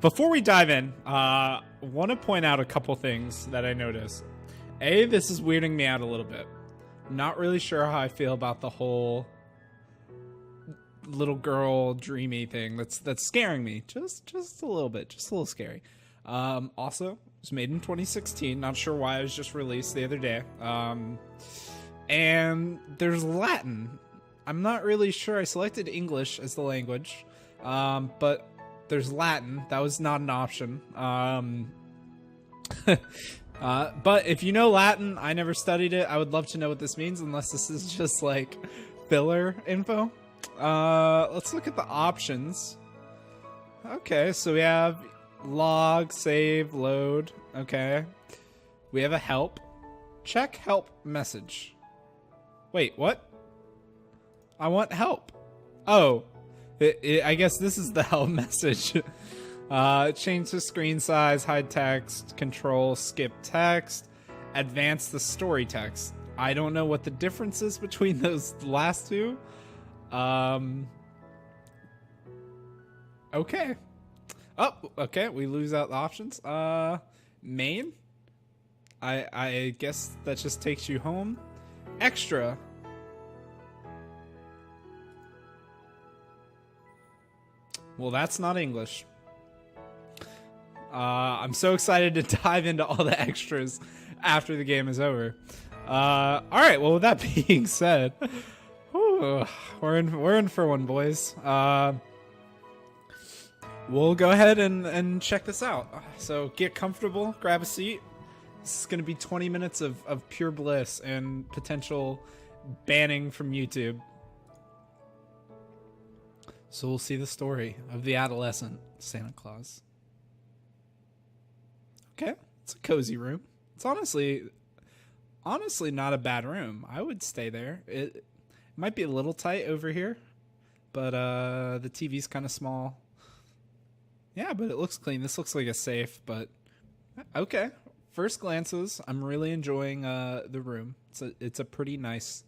Before we dive in, want to point out a couple things that I noticed. A, this is weirding me out a little bit. Not really sure how I feel about the whole little girl dreamy thing. That's scaring me. Just a little bit. Just a little scary. Also, it was made in 2016. Not sure why it was just released the other day. And there's Latin. I'm not really sure. I selected English as the language. But there's Latin. That was not an option. But if you know Latin, I never studied it. I would love to know what this means, unless this is just like filler info. Let's look at the options. Okay, so we have log, save, load. Okay. We have a help. Check help message. Wait, what? I want help. Oh, I guess this is the help message. Change the screen size, hide text, control, skip text, advance the story text. I don't know what the difference is between those last two. Okay. Oh, okay. We lose out the options. Main. I guess that just takes you home. Extra. Well, that's not English. I'm so excited to dive into all the extras after the game is over. All right. Well, with that being said, whew, we're in for one, boys. We'll go ahead and check this out. So get comfortable, grab a seat. This is going to be 20 minutes of pure bliss and potential banning from YouTube. So we'll see the story of the adolescent Santa Claus. Okay, it's a cozy room. It's honestly not a bad room. I would stay there. It might be a little tight over here, but the TV's kind of small. Yeah, but it looks clean. This looks like a safe, but okay. First glances, I'm really enjoying the room. It's a pretty nice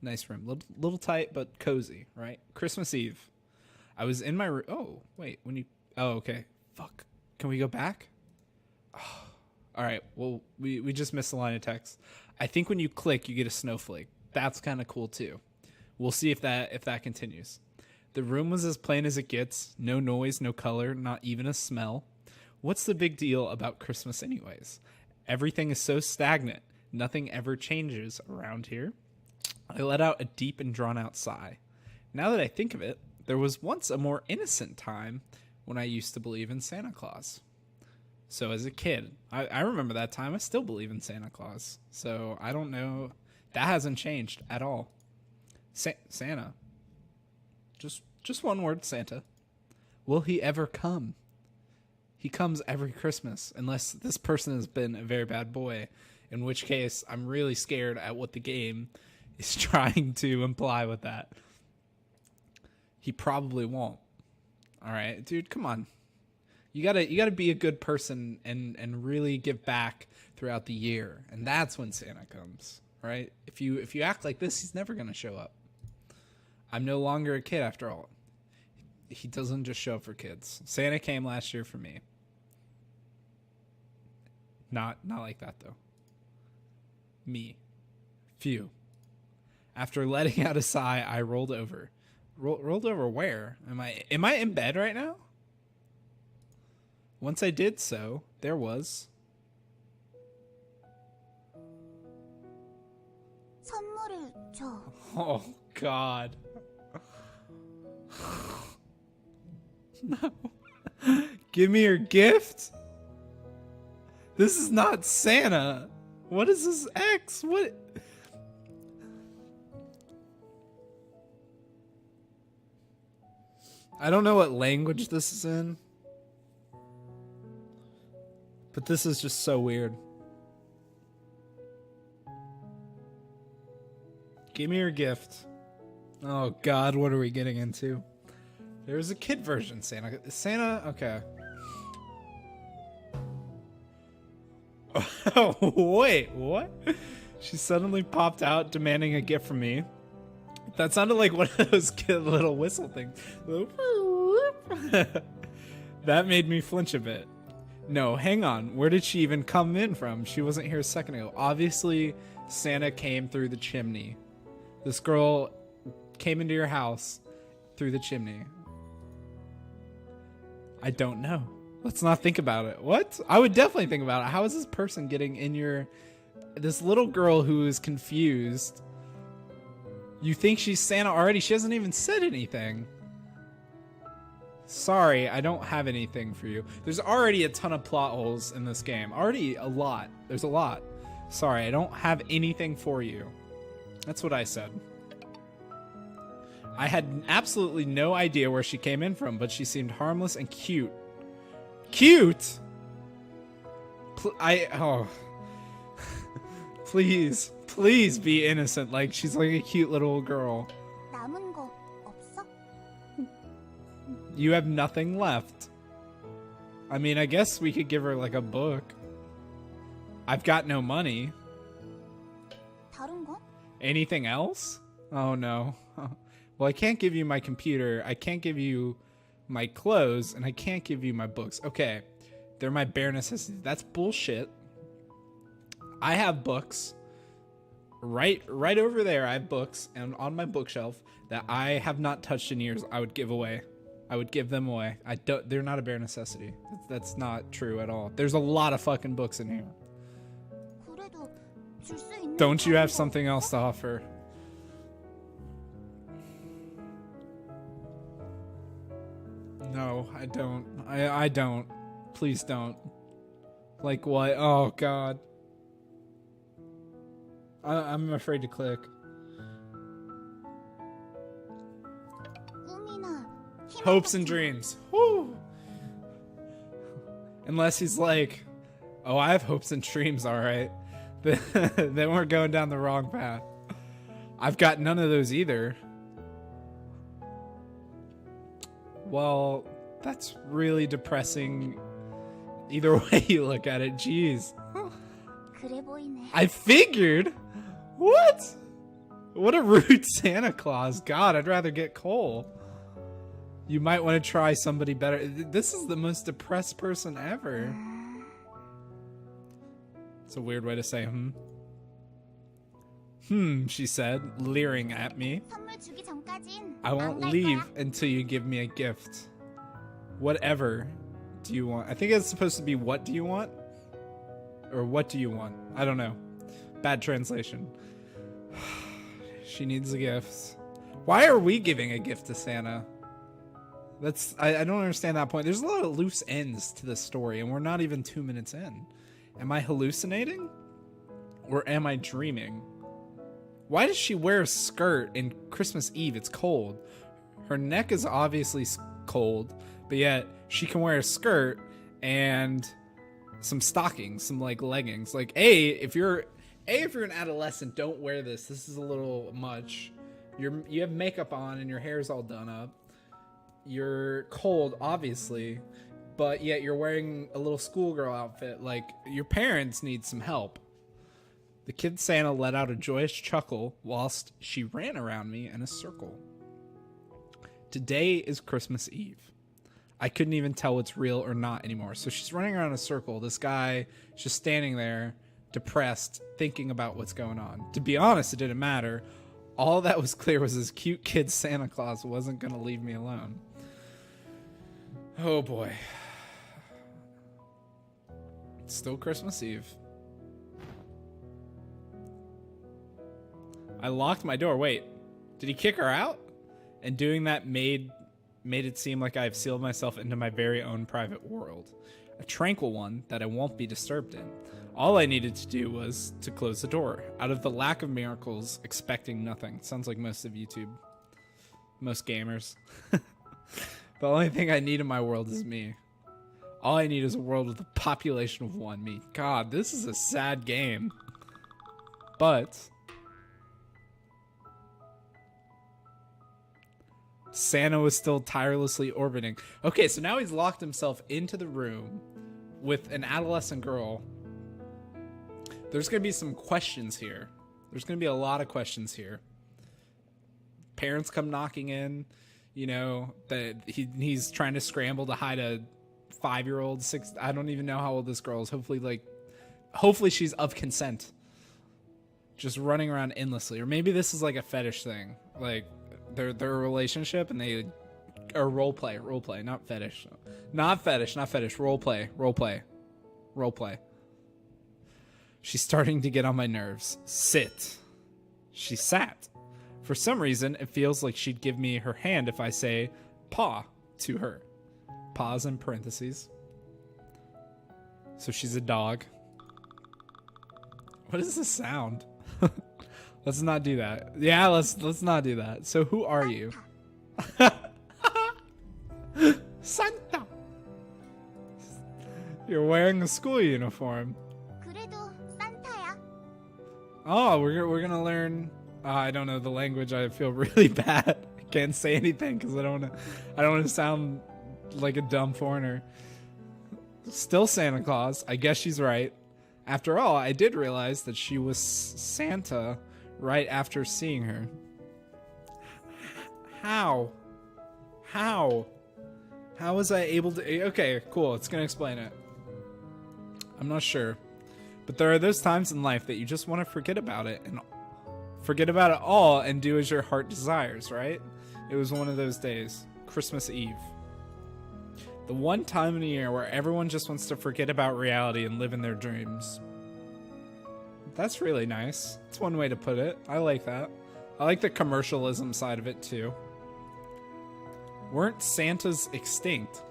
room. Little tight, but cozy, right? Christmas Eve. I was in my room. Oh, wait. Oh, okay. Fuck. Can we go back? Oh, all right. Well, we just missed the line of text. I think when you click, you get a snowflake. That's kind of cool too. We'll see if that continues. The room was as plain as it gets. No noise, no color, not even a smell. What's the big deal about Christmas anyways? Everything is so stagnant. Nothing ever changes around here. I let out a deep and drawn out sigh. Now that I think of it, there was once a more innocent time when I used to believe in Santa Claus. So as a kid, I remember that time. I still believe in Santa Claus. So I don't know. That hasn't changed at all. Santa. Just one word, Santa. Will he ever come? He comes every Christmas, unless this person has been a very bad boy, in which case I'm really scared at what the game is trying to imply with that. He probably won't. All right, dude, come on. You gotta be a good person and really give back throughout the year, and that's when Santa comes, right? If you act like this, he's never gonna show up. I'm no longer a kid after all. He doesn't just show up for kids. Santa came last year for me. Not like that though. Me. Phew. After letting out a sigh, I rolled over. Rolled over where? Am I in bed right now? Once I did so, there was 선물을 줘. Oh God. No. Give me your gift? This is not Santa. What is this X? What? I don't know what language this is in. But this is just so weird. Give me your gift. Oh God, what are we getting into? There's a kid version, Santa. Santa, okay. Oh, wait, what? She suddenly popped out demanding a gift from me. That sounded like one of those kid little whistle things. That made me flinch a bit. No, hang on. Where did she even come in from? She wasn't here a second ago. Obviously, Santa came through the chimney. This girl came into your house through the chimney. I don't know. Let's not think about it. What? I would definitely think about it. How is this person getting in your... This little girl who is confused. You think she's Santa already? She hasn't even said anything. Sorry, I don't have anything for you. There's already a ton of plot holes in this game. Already a lot. There's a lot. Sorry, I don't have anything for you. That's what I said. I had absolutely no idea where she came in from, but she seemed harmless and cute. Cute? Oh. Please be innocent. Like, she's like a cute little girl. 남은 거 없어? You have nothing left. I mean, I guess we could give her like a book. I've got no money. 다른 거? Anything else? Oh no. Well, I can't give you my computer. I can't give you my clothes, and I can't give you my books. Okay, they're my bare necessities. That's bullshit. I have books. Right over there, I have books, and on my bookshelf that I have not touched in years. I would give away. I would give them away. They're not a bare necessity. That's not true at all. There's a lot of fucking books in here. 그래도 줄 수 있는 Don't you have 다른 거 something 없어? else to offer? No, I don't. I don't. Please don't. Like what? Oh God. I'm afraid to click. 꿈이나 희망 Hopes and 같은 dreams. Woo. Unless he's like, oh, I have hopes and dreams, all right. Then we're going down the wrong path. I've got none of those either. Well, that's really depressing. Either way you look at it, jeez. 그래 보이네. I figured. What? What a rude Santa Claus. God, I'd rather get coal. You might want to try somebody better. This is the most depressed person ever. It's a weird way to say she said, leering at me. 선물 주기 전까진 I 안 won't 갈 leave 거야. until you give me a gift. Whatever do you want? I think it's supposed to be what do you want? Or what do you want? I don't know. Bad translation. She needs a gift. Why are we giving a gift to Santa? I don't understand that point. There's a lot of loose ends to this story, and we're not even 2 minutes in. Am I hallucinating? Or am I dreaming? Why does she wear a skirt in Christmas Eve? It's cold. Her neck is obviously cold, but yet she can wear a skirt and some stockings, some like leggings. Like, if you're an adolescent, don't wear this. This is a little much. You have makeup on and your hair's all done up. You're cold, obviously, but yet you're wearing a little schoolgirl outfit. Like, your parents need some help. The kid Santa let out a joyous chuckle whilst she ran around me in a circle. Today is Christmas Eve. I couldn't even tell what's real or not anymore. So she's running around in a circle. This guy is just standing there, depressed, thinking about what's going on. To be honest, it didn't matter. All that was clear was this cute kid Santa Claus wasn't going to leave me alone. Oh boy. It's still Christmas Eve. I locked my door. Wait, did he kick her out? And doing that made it seem like I've sealed myself into my very own private world. A tranquil one that I won't be disturbed in. All I needed to do was to close the door. Out of the lack of miracles, expecting nothing. Sounds like most of YouTube. Most gamers. The only thing I need in my world is me. All I need is a world with a population of one. Me. God, this is a sad game. But Santa was still tirelessly orbiting. Okay, so now he's locked himself into the room with an adolescent girl. There's going to be some questions here. There's going to be a lot of questions here. Parents come knocking in, you know, that he's trying to scramble to hide 5-year-old, 6. I don't even know how old this girl is. Hopefully she's of consent. Just running around endlessly. Or maybe this is like a fetish thing. Like their relationship and they or role play, not fetish. Not fetish. Role play. She's starting to get on my nerves. Sit. She sat. For some reason, it feels like she'd give me her hand if I say paw to her. Pause in parentheses. So she's a dog. What is the sound? Let's not do that. Yeah, let's not do that. So who are you? Santa. You're wearing a school uniform. 그래도 산타야. Oh, we're gonna learn. I don't know the language. I feel really bad. I can't say anything because I don't want to sound like a dumb foreigner. Still Santa Claus. I guess she's right. After all, I did realize that she was Santa right after seeing her. How was I able to? Okay, cool. It's gonna explain it. I'm not sure, but there are those times in life that you just want to forget about it all and do as your heart desires, right? It was one of those days, Christmas Eve. The one time in the year where everyone just wants to forget about reality and live in their dreams. That's really nice. That's one way to put it. I like that. I like the commercialism side of it too. Weren't Santas extinct?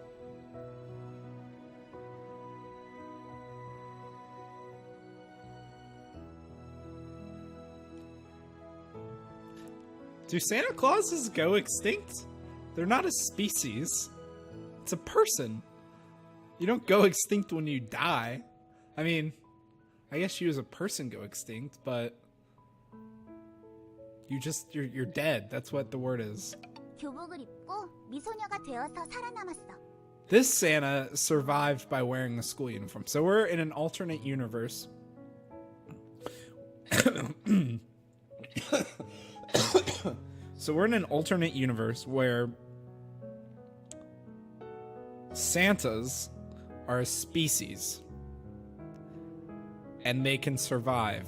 Do Santa Clauses go extinct? They're not a species. It's a person. You don't go extinct when you die. I mean, I guess you as a person go extinct, but you're dead. That's what the word is. 교복을 입고 미소녀가 되어서 살아남았어. This Santa survived by wearing a school uniform. So we're in an alternate universe. So we're in an alternate universe where Santas are a species and they can survive.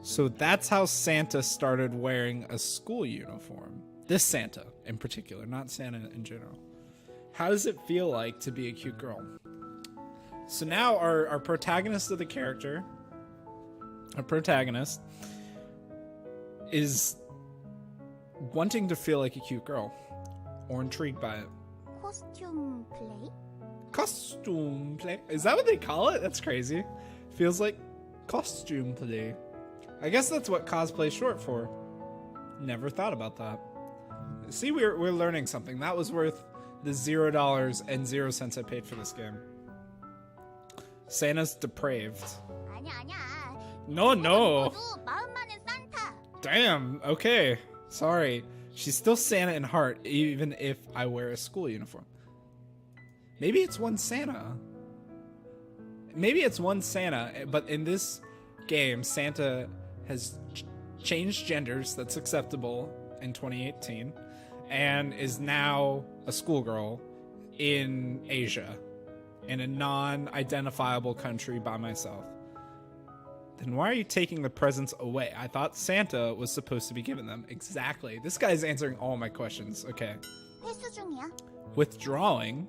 So that's how Santa started wearing a school uniform. This Santa in particular, not Santa in general. How does it feel like to be a cute girl? So now our protagonist of the character, our protagonist, is wanting to feel like a cute girl or intrigued by it. 코스튬 플레이? Costume play? Is that what they call it? That's crazy. Feels like costume play. I guess that's what cosplay is short for. Never thought about that. See, we're learning something. That was worth the $0.00 I paid for this game. Santa's depraved. 아니야. No. 모두 마음 많은 산타. Damn. Okay. Sorry. She's still Santa in heart, even if I wear a school uniform. Maybe it's one Santa. But in this game, Santa has changed genders. That's acceptable in 2018. And is now a schoolgirl in Asia, in a non-identifiable country by myself. Then why are you taking the presents away? I thought Santa was supposed to be giving them. Exactly. This guy's answering all my questions. Okay. 회수 중이야. Withdrawing.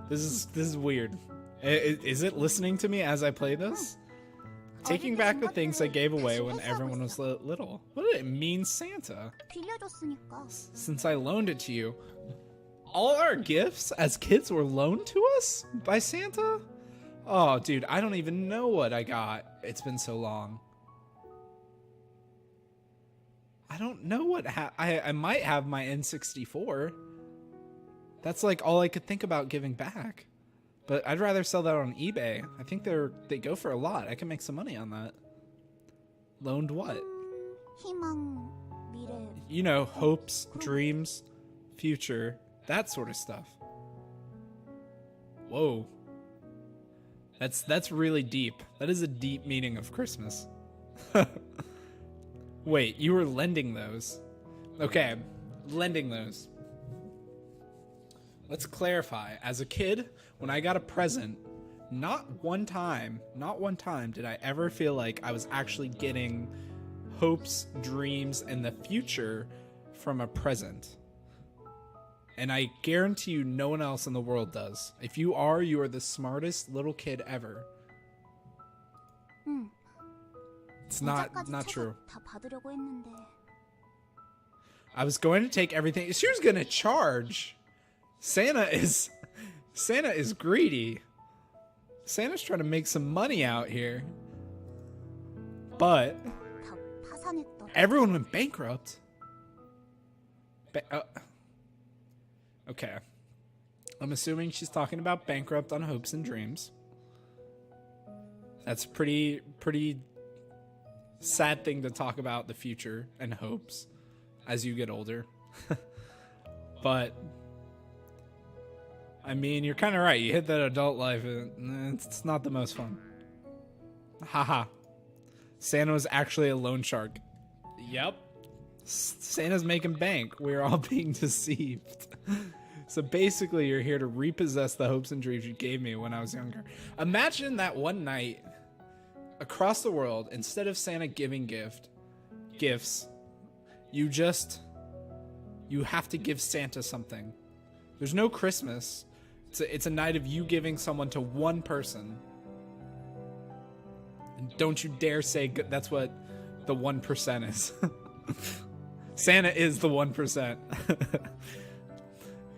This is weird. Is it listening to me as I play this? Taking back the things I gave away when everyone was little. What did it mean, Santa? 빌려줬으니까. Since I loaned it to you. All our gifts as kids were loaned to us by Santa? Oh, dude, I don't even know what I got. It's been so long. I don't know what I might have my N64. That's like all I could think about giving back. But I'd rather sell that on eBay. I think they go for a lot. I can make some money on that. Loaned what? 희망, 미래. You know, hopes, dreams, future, that sort of stuff. Whoa. That's really deep. That is a deep meaning of Christmas. Wait, you were lending those. Okay, lending those. Let's clarify. As a kid, when I got a present, not one time did I ever feel like I was actually getting hopes, dreams, and the future from a present. And I guarantee you no one else in the world does. If you are the smartest little kid ever. It's not true. 다 받으려고 했는데. I was going to take everything. She was going to charge. Santa is greedy. Santa's trying to make some money out here. But 다 파산했더라. everyone went bankrupt. Okay. I'm assuming she's talking about bankrupt on hopes and dreams. That's a pretty sad thing to talk about the future and hopes as you get older. But I mean, you're kind of right. You hit that adult life, and it's not the most fun. Haha. Santa was actually a loan shark. Yep. Santa's making bank. We're all being deceived. So basically, you're here to repossess the hopes and dreams you gave me when I was younger. Imagine that one night, across the world, instead of Santa giving gifts, you have to give Santa something. There's no Christmas. It's a night of you giving someone to one person. And don't you dare say that's what the 1% is. Santa is the 1%.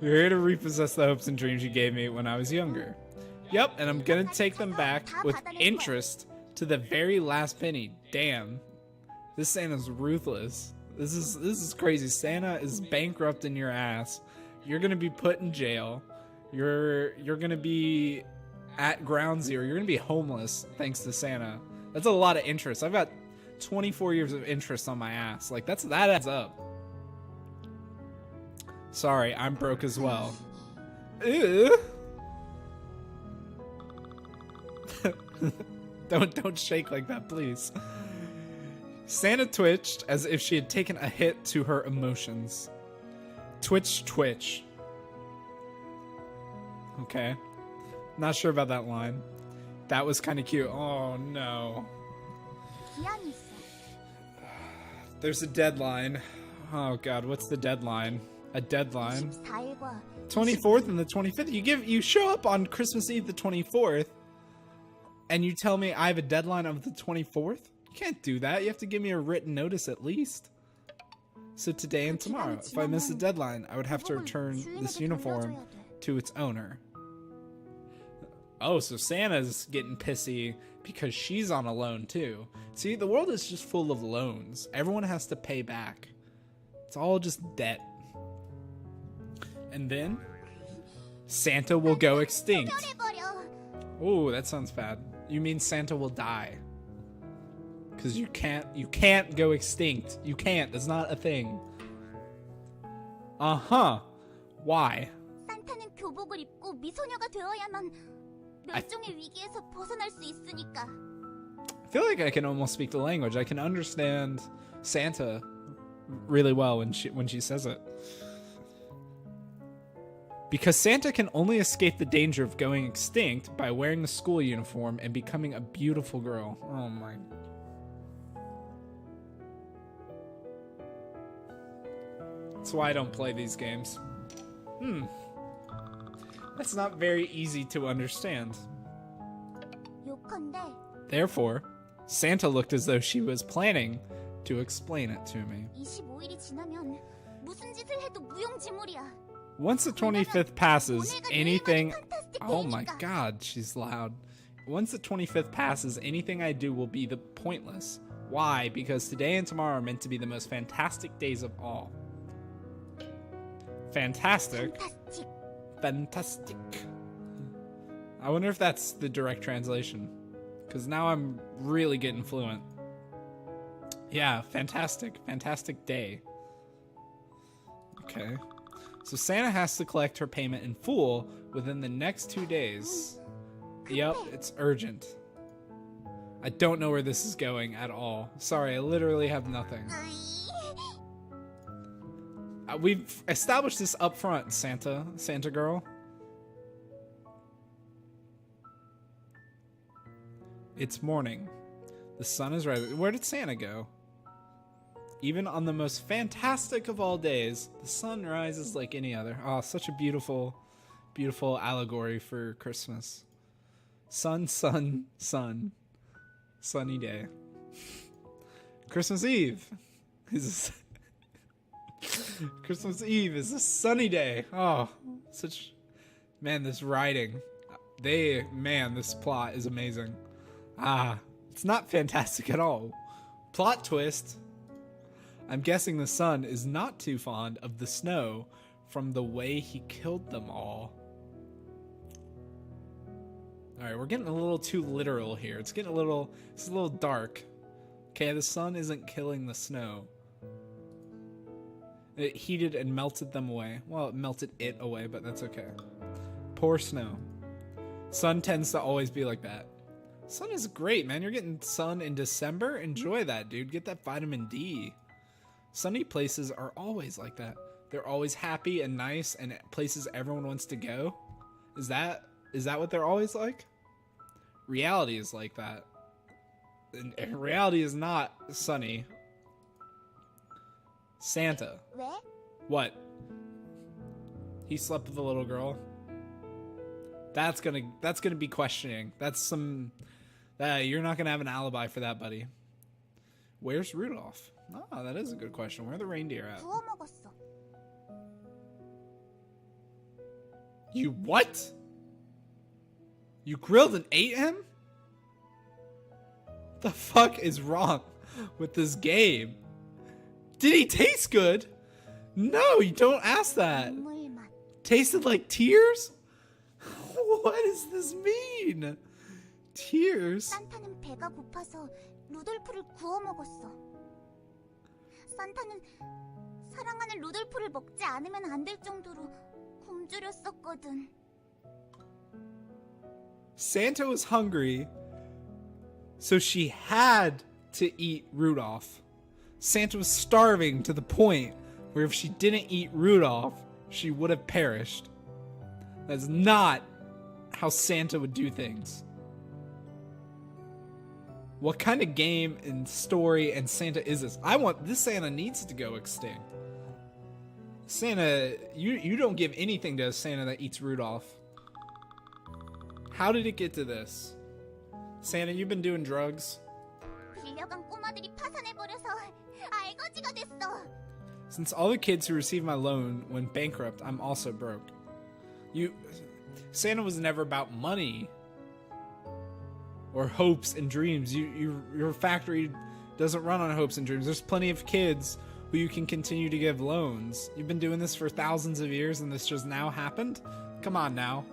You're here to repossess the hopes and dreams you gave me when I was younger. Yep, and I'm gonna take them back with interest to the very last penny. Damn. This Santa's ruthless. This is crazy. Santa is bankrupting your ass. You're gonna be put in jail. You're gonna be at ground zero. You're gonna be homeless thanks to Santa. That's a lot of interest. I've got 24 years of interest on my ass. Like that adds up. Sorry, I'm broke as well. Ew. Don't shake like that, please. Santa twitched as if she had taken a hit to her emotions. Twitch. Okay. Not sure about that line. That was kind of cute. Oh, no. 기한이 있어. There's a deadline. Oh, God. What's the deadline? A deadline. 24일과 24th and the 25th. You show up on Christmas Eve the 24th, and you tell me I have a deadline of the 24th? You can't do that. You have to give me a written notice at least. So today and tomorrow. If I miss the deadline, I would have to return this uniform to its owner. Oh, so Santa's getting pissy because she's on a loan too. See, the world is just full of loans. Everyone has to pay back. It's all just debt. And then Santa will go extinct. 소멸해버려. Oh, that sounds bad. You mean Santa will die? Because you can't go extinct. You can't. That's not a thing. Uh-huh. Why? 산타는 교복을 입고 미소녀가 되어야만 멸종의 위기에서 벗어날 수 있으니까. I feel like I can almost speak the language. I can understand Santa really well when she says it. Because Santa can only escape the danger of going extinct by wearing the school uniform and becoming a beautiful girl. Oh my. That's why I don't play these games. That's not very easy to understand. 요컨대 Therefore, Santa looked as though she was planning to explain it to me. 25일이 지나면 무슨 짓을 해도 무용지물이야. Once the 25th passes, anything... Oh my god, she's loud. Once the 25th passes, anything I do will be pointless. Why? Because today and tomorrow are meant to be the most fantastic days of all. Fantastic? 판타스틱. Fantastic. I wonder if that's the direct translation. Because now I'm really getting fluent. Yeah, fantastic. Fantastic day. Okay. So Santa has to collect her payment in full within the next 2 days. Yep, it's urgent. I don't know where this is going at all. Sorry, I literally have nothing. 으이. We've established this up front, Santa girl. It's morning. The sun is rising. Where did Santa go? Even on the most fantastic of all days, the sun rises like any other. Oh, such a beautiful, beautiful allegory for Christmas. Sun, sun, sun. Sunny day. Christmas Eve is Christmas Eve is a sunny day. Oh, such, man, this writing. This plot is amazing. It's not fantastic at all. Plot twist. I'm guessing the sun is not too fond of the snow from the way he killed them all. Alright, we're getting a little too literal here. It's a little dark. Okay, the sun isn't killing the snow. It heated and melted them away. Well, it melted it away, but that's okay. Poor snow. Sun tends to always be like that. Sun is great, man. You're getting sun in December. Enjoy that, dude. Get that vitamin D. Sunny places are always like that. They're always happy and nice and places everyone wants to go. Is that what they're always like? Reality is like that. And reality is not sunny. Santa. What? He slept with a little girl. That's gonna be questioning. That's some. You're not gonna have an alibi for that, buddy. Where's Rudolph? Oh, that is a good question. Where are the reindeer at? You what? You grilled and ate him? The fuck is wrong with this game? Did he taste good? No, you don't ask that. Tasted like tears? What does this mean? Tears? 산타는 배가 고파서 루돌프를 구워 먹었어. 산타는 사랑하는 루돌프를 먹지 않으면 안 될 정도로 굶주렸었거든. Santa was hungry, so she had to eat Rudolph. Santa was starving to the point where if she didn't eat Rudolph, she would have perished. That's not how Santa would do things. What kind of game and story and Santa is this? This Santa needs to go extinct. Santa, you don't give anything to a Santa that eats Rudolph. How did it get to this? Santa, you've been doing drugs? 빌려간 꼬마들이 파산해버려서 알거지가 됐어. Since all the kids who received my loan went bankrupt, I'm also broke. Santa was never about money or hopes and dreams. Your factory doesn't run on hopes and dreams. There's plenty of kids who you can continue to give loans. You've been doing this for thousands of years and this just now happened? Come on now.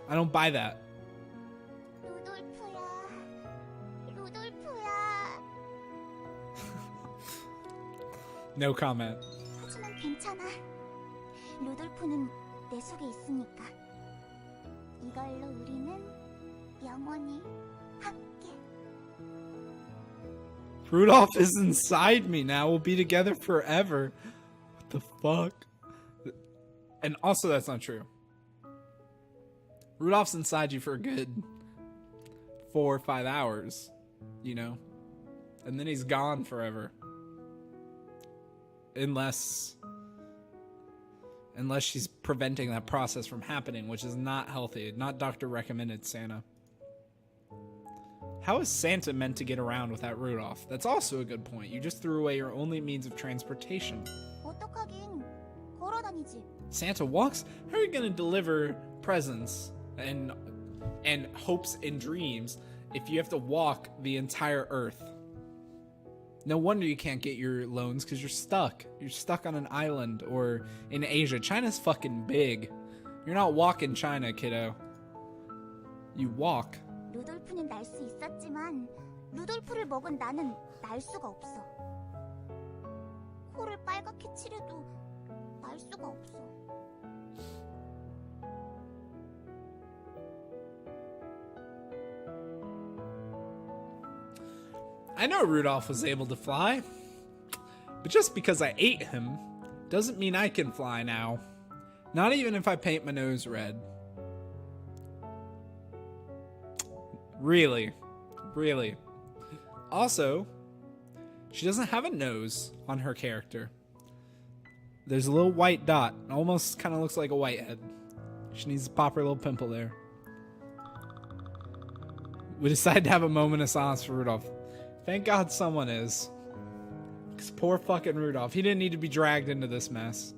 I don't buy that. 루돌프야. No comment. 하지만 괜찮아. 루돌프는 내 속에 있으니까. 이걸로 우리는 영원히 함께. Rudolph is inside me now. We'll be together forever. What the fuck? And also, that's not true. Rudolph's inside you for a good 4 or 5 hours, you know? And then he's gone forever. Unless she's preventing that process from happening, which is not healthy. Not doctor recommended, Santa. How is Santa meant to get around without Rudolph? That's also a good point. You just threw away your only means of transportation. 어떡하긴. 걸어다니지. Santa walks? How are you going to deliver presents and hopes and dreams if you have to walk the entire earth? No wonder you can't get your loans because you're stuck. You're stuck on an island or in Asia. China's fucking big. You're not walking China, kiddo. You walk. 루돌프는 날 수 있었지만 루돌프를 먹은 나는 날 수가 없어. 코를 빨갛게 칠해도 날 수가 없어. I know Rudolph was able to fly, but just because I ate him Doesn't mean I can fly now. Not even if I paint my nose red. Really? Really? Also, she doesn't have a nose on her character. There's a little white dot. Almost kind of looks like a whitehead. She needs to pop her little pimple there. We decided to have a moment of silence for Rudolph. Thank God someone is. Because poor fucking Rudolph. He didn't need to be dragged into this mess.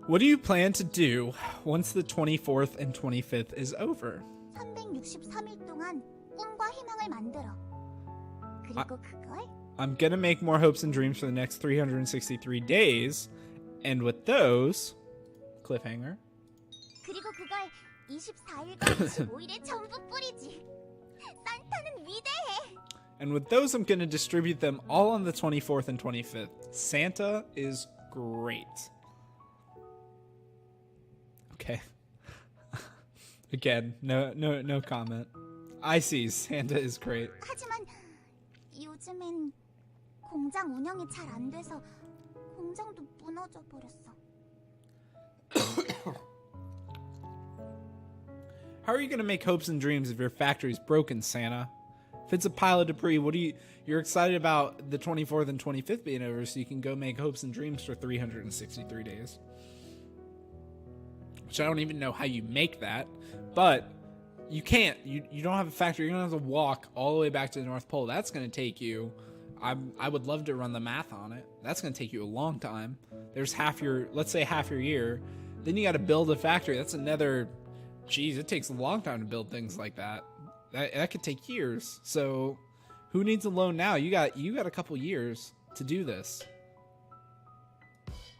What do you plan to do once the 24th and 25th is over? 363일 동안 꿈과 희망을 만들어. 그리고 그걸 I'm gonna make more hopes and dreams for the next 363 days, and with those, cliffhanger. 그리고 그걸 24일과 25일에 전부 뿌리지. 산타는 위대해. And with those, I'm gonna distribute them all on the 24th and 25th. Santa is great. Okay. Again, no comment. I see. Santa is great. 하지만 요즘엔 공장 운영이 잘 안 돼서 공장도 무너져 버렸어. How are you gonna make hopes and dreams if your factory's broken, Santa? If it's a pile of debris, you're excited about the 24th and 25th being over so you can go make hopes and dreams for 363 days. Which I don't even know how you make that, but you can't. You don't have a factory. You're gonna have to walk all the way back to the North Pole. That's gonna take you. I would love to run the math on it. That's gonna take you a long time. There's let's say half your year. Then you got to build a factory. That's another. Geez, it takes a long time to build things like that. That could take years. So, who needs a loan now? You got a couple years to do this.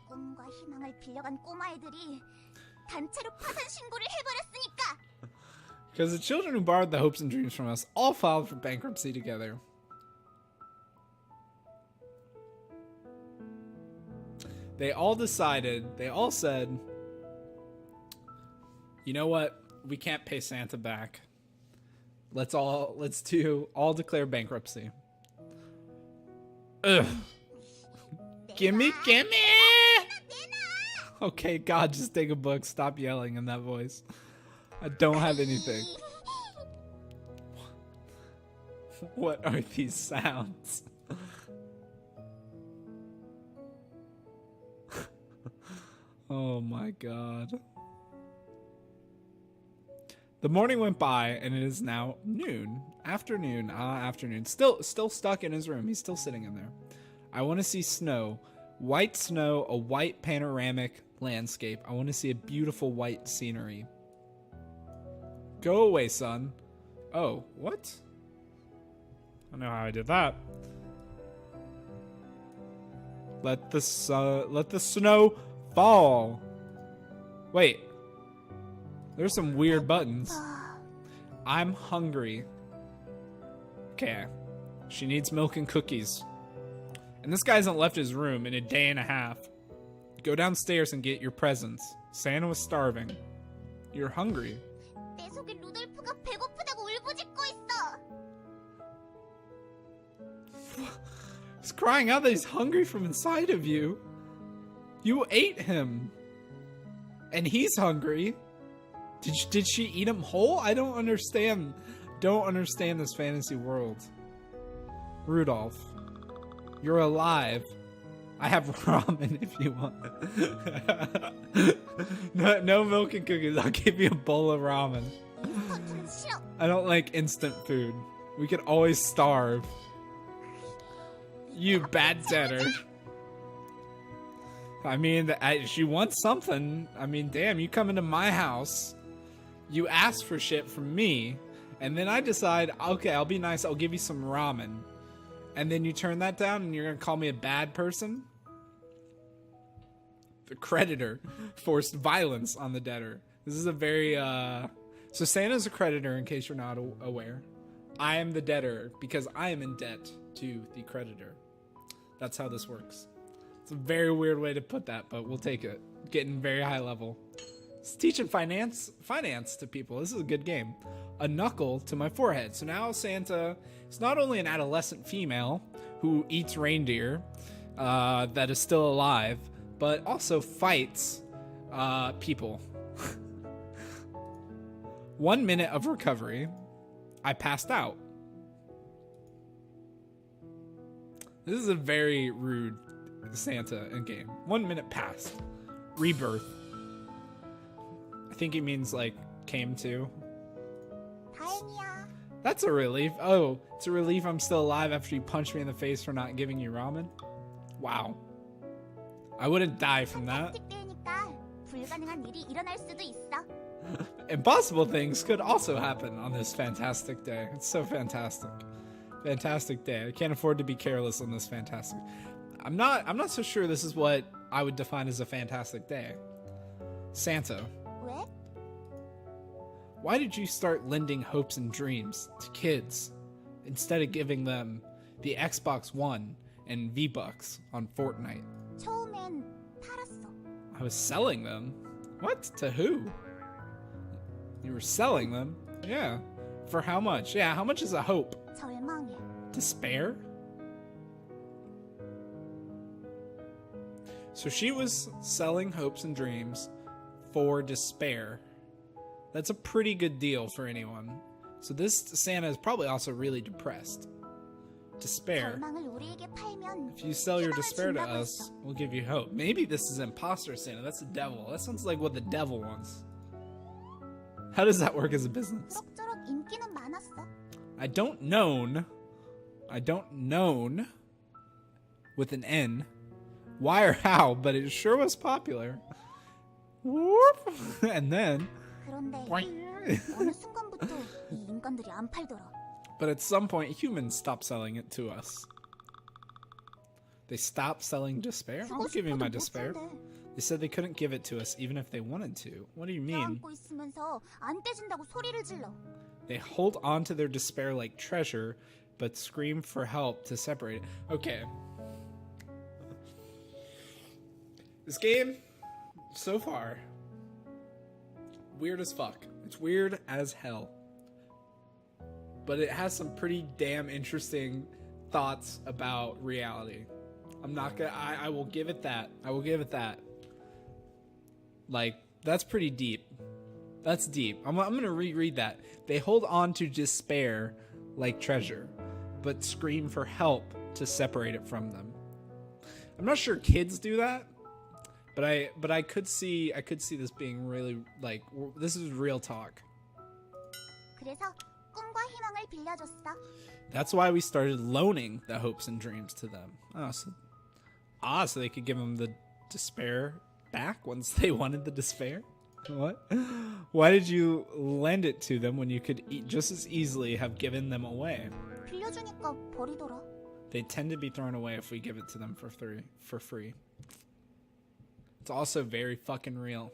꿈과 희망을 빌려간 꼬마애들이 단체로 파산 신고를 해버렸으니까. Because the children who borrowed the hopes and dreams from us all filed for bankruptcy together. They all said, you know what? We can't pay Santa back. Let's declare bankruptcy. Ugh. Gimme. Okay, God, just take a book. Stop yelling in that voice. I don't have anything. What are these sounds? Oh my God. The morning went by and it is now noon. Afternoon. Still stuck in his room. He's still sitting in there. I want to see snow. White snow, a white panoramic landscape. I want to see a beautiful white scenery. Go away, son. Oh, what? I don't know how I did that. Let the snow fall. Wait. There's some weird buttons. I'm hungry. Okay. She needs milk and cookies. And this guy hasn't left his room in a day and a half. Go downstairs and get your presents. Santa was starving. You're hungry. 내 속에 루돌프가 배고프다고 울부짖고 있어. He's crying out that he's hungry from inside of you. You ate him. And he's hungry. Did she eat him whole? I don't understand. Don't understand this fantasy world. Rudolph, you're alive. I have ramen if you want. No milk and cookies. I'll give you a bowl of ramen. I don't like instant food. We could always starve. You bad debtor. I mean, she wants something. I mean, damn, you come into my house. You ask for shit from me. And then I decide, okay, I'll be nice. I'll give you some ramen. And then you turn that down and you're going to call me a bad person? The creditor forced violence on the debtor. This is a very, So Santa's a creditor, in case you're not aware. I am the debtor because I am in debt to the creditor. That's how this works. It's a very weird way to put that, but we'll take it. Getting very high level. It's teaching finance to people. This is a good game. A knuckle to my forehead. So now Santa is not only an adolescent female who eats reindeer that is still alive, but also fights people. 1 minute of recovery. I passed out. This is a very rude Santa in game. 1 minute passed. Rebirth. I think it means like came to. 다행이야. That's a relief. Oh, it's a relief I'm still alive after you punched me in the face for not giving you ramen. Wow. I wouldn't die from that. 특대니까 불가능한 일이 일어날 수도 있어. Impossible things could also happen on this fantastic day. It's so fantastic. Fantastic day. I can't afford to be careless on this fantastic. I'm not so sure this is what I would define as a fantastic day. Santa. 왜? Why did you start lending hopes and dreams to kids instead of giving them the Xbox One and V-Bucks on Fortnite? 처음엔 팔았어. I was selling them? What? To who? You were selling them? Yeah. For how much? Yeah, how much is a hope? 절망해. Despair? So she was selling hopes and dreams for despair. That's a pretty good deal for anyone. So this Santa is probably also really depressed. Despair. 절망을 우리에게 팔면 If you sell your 희망을 despair to 준다고 us, 했어. we'll give you hope. Maybe this is imposter Santa. That's the devil. That sounds like what the devil wants. How does that work as a business? 그럭저럭 인기는 많았어. I don't known with an N why or how, but it sure was popular. Whoop. And then 그런데 어느 순간부터 이 인간들이 안 팔더라. but at some point humans stopped selling it to us. They stopped selling despair? I'll 주고 give you 싶어도 my 못 despair. 준대. They said they couldn't give it to us even if they wanted to. What do you mean? 껴안고 있으면서 안 떼진다고 소리를 질러. They hold on to their despair like treasure, but scream for help to separate it. Okay. This game, so far, weird as fuck. It's weird as hell. But it has some pretty damn interesting thoughts about reality. I'm not gonna, I will give it that. I will give it that. Like, that's pretty deep. That's deep. I'm gonna reread that. They hold on to despair like treasure, but scream for help to separate it from them. I'm not sure kids do that, but I could see this being really like this is real talk. 그래서 꿈과 희망을 빌려줬어. That's why we started loaning the hopes and dreams to them. So they could give them the despair back once they wanted the despair. What? Why did you lend it to them when you could just as easily have given them away? 빌려주니까 버리더라. They tend to be thrown away if we give it to them for free. It's also very fucking real.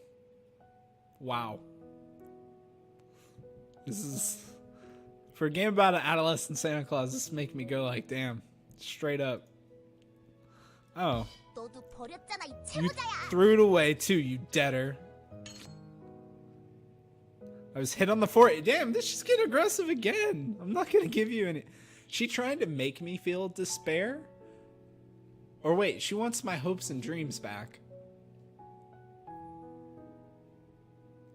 Wow. This is for a game about an adolescent Santa Claus. This make me go like, damn, straight up. Oh, 너도 버렸잖아 이 you 채무자야. threw it away too, you debtor. I was hit on the forehead. Damn, this is getting aggressive again. I'm not gonna give you any. She trying to make me feel despair? Or wait, she wants my hopes and dreams back.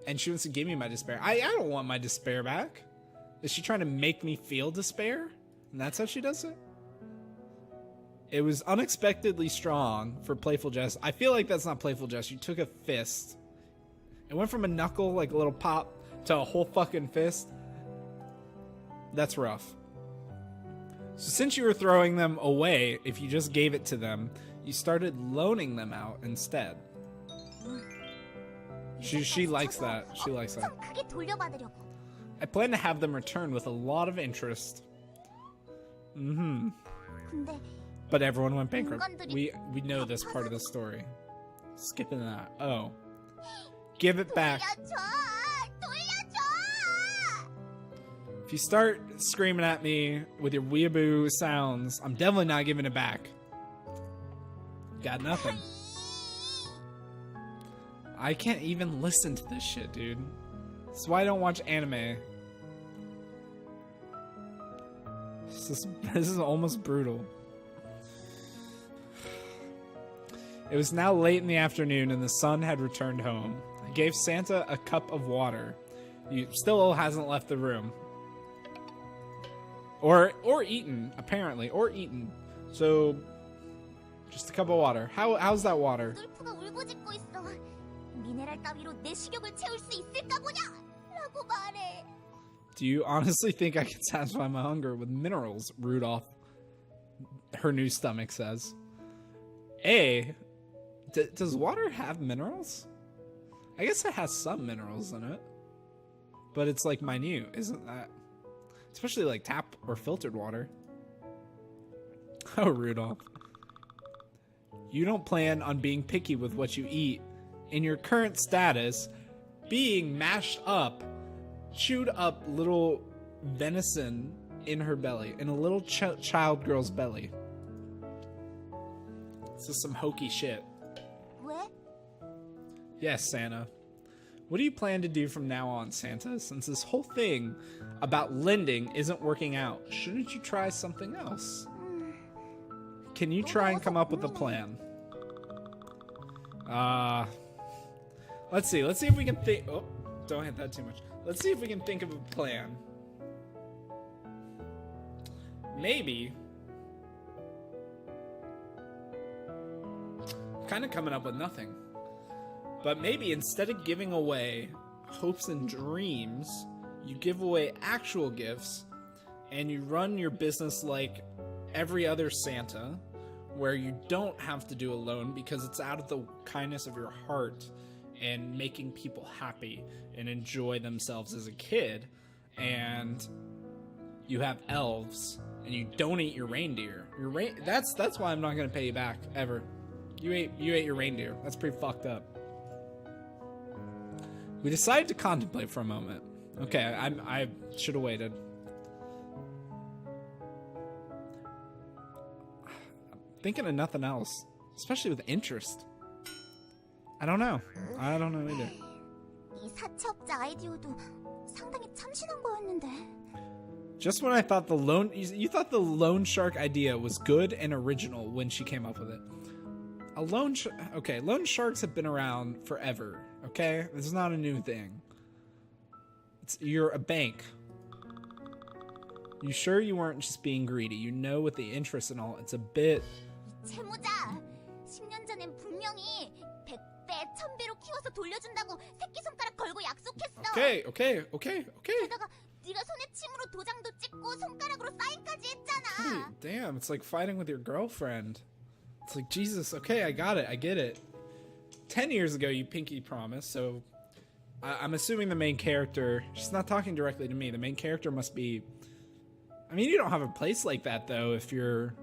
And she wants to give me my despair. I don't want my despair back. Is she trying to make me feel despair? And that's how she does it? It was unexpectedly strong for playful jest. I feel like that's not playful jest. You took a fist. It went from a knuckle, like a little pop, to a whole fucking fist. That's rough. So since you were throwing them away, if you just gave it to them, you started loaning them out instead. She likes that. She likes that. 엄청 크게 돌려받으려고. I plan to have them return with a lot of interest. 근데 But everyone went bankrupt. We know this part of the story. Skipping that. Oh. Give it back. 돌려줘. If you start screaming at me with your weeaboo sounds, I'm definitely not giving it back. Got nothing. I can't even listen to this shit, dude. That's why I don't watch anime. This is almost brutal. It was now late in the afternoon and the sun had returned home. I gave Santa a cup of water. He still hasn't left the room. Or eaten, apparently. Or eaten. So, just a cup of water. How's that water? 울프가 울고짖고 있어. 미네랄 따위로 내 식욕을 채울 수 있을까 보냐? 라고 말해. Do you honestly think I can satisfy my hunger with minerals, Rudolph? Her new stomach says. Does water have minerals? I guess it has some minerals in it. But it's like minute, isn't that? Especially like tap or filtered water. Oh, Rudolph. You don't plan on being picky with what you eat. In your current status, being mashed up, chewed up little venison in her belly, in a little child girl's belly. This is some hokey shit. 왜? Yes, Santa. What do you plan to do from now on, Santa? Since this whole thing about lending isn't working out, shouldn't you try something else? Can you try and come up with a plan? Let's see. Let's see if we can think. Oh, don't hit that too much. Let's see if we can think of a plan. Maybe. Kind of coming up with nothing. But maybe instead of giving away hopes and dreams, you give away actual gifts and you run your business like every other Santa, where you don't have to do a loan because it's out of the kindness of your heart and making people happy and enjoy themselves as a kid. And you have elves and you don't eat your reindeer. That's why I'm not going to pay you back ever. You ate your reindeer. That's pretty fucked up. We decided to contemplate for a moment. Okay, I should have waited. I'm thinking of nothing else, especially with interest. I don't know either. 이 사채업자 아이디어도 상당히 참신한 거였는데. Just when I thought you thought the loan shark idea was good and original when she came up with it. Loan sharks have been around forever. Okay, this is not a new thing. You're a bank. You sure you weren't just being greedy? You know, with the interest and all, it's a bit. 채무자, 10년 전엔 분명히 100배, 1000배로 키워서 돌려준다고 새끼손가락 걸고 약속했어. Okay. 게다가 네가 손에 침으로 도장도 찍고 손가락으로 사인까지 했잖아. Hey, damn, it's like fighting with your girlfriend. It's like, Jesus, okay, I got it, I get it. 10 years ago, you pinky promised, so I'm assuming the main character, she's not talking directly to me. The main character must be, I mean, you don't have a place like that, though, if you're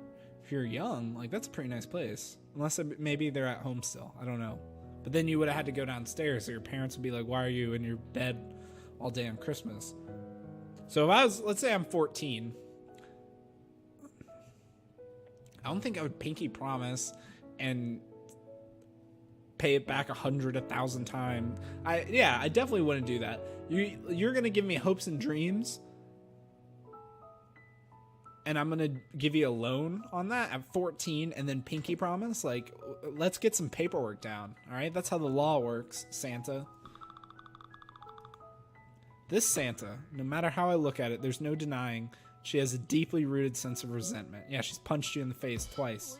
young. Like, that's a pretty nice place. Unless maybe they're at home still. I don't know. But then you would have had to go downstairs, so your parents would be like, why are you in your bed all day on Christmas? So if let's say I'm 14, I don't think I would pinky promise and pay it back 100, 1,000 times. I definitely wouldn't do that. You're gonna give me hopes and dreams, and I'm gonna give you a loan on that at 14, and then pinky promise. Like, let's get some paperwork down. All right, that's how the law works, Santa. This Santa, no matter how I look at it, there's no denying she has a deeply rooted sense of resentment. Yeah, she's punched you in the face twice.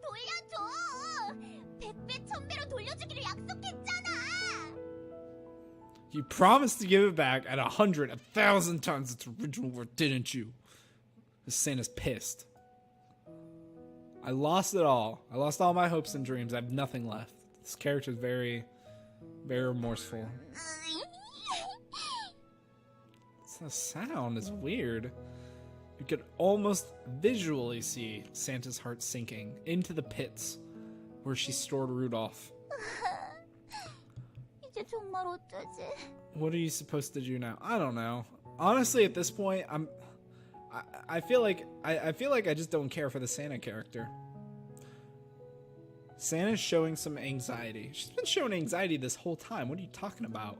돌려줘. 100배, 1000배로 돌려주기를 약속했잖아. You promised to give it back at 100, 1,000 times its original worth, didn't you? This Santa's pissed. I lost it all. I lost all my hopes and dreams. I have nothing left. This character is very, very remorseful. The sound is weird. You could almost visually see Santa's heart sinking into the pits where she stored Rudolph. 이제 정말 어쩌지? What are you supposed to do now? I don't know. Honestly, at this point, I feel like I just don't care for the Santa character. Santa's showing some anxiety. She's been showing anxiety this whole time. What are you talking about?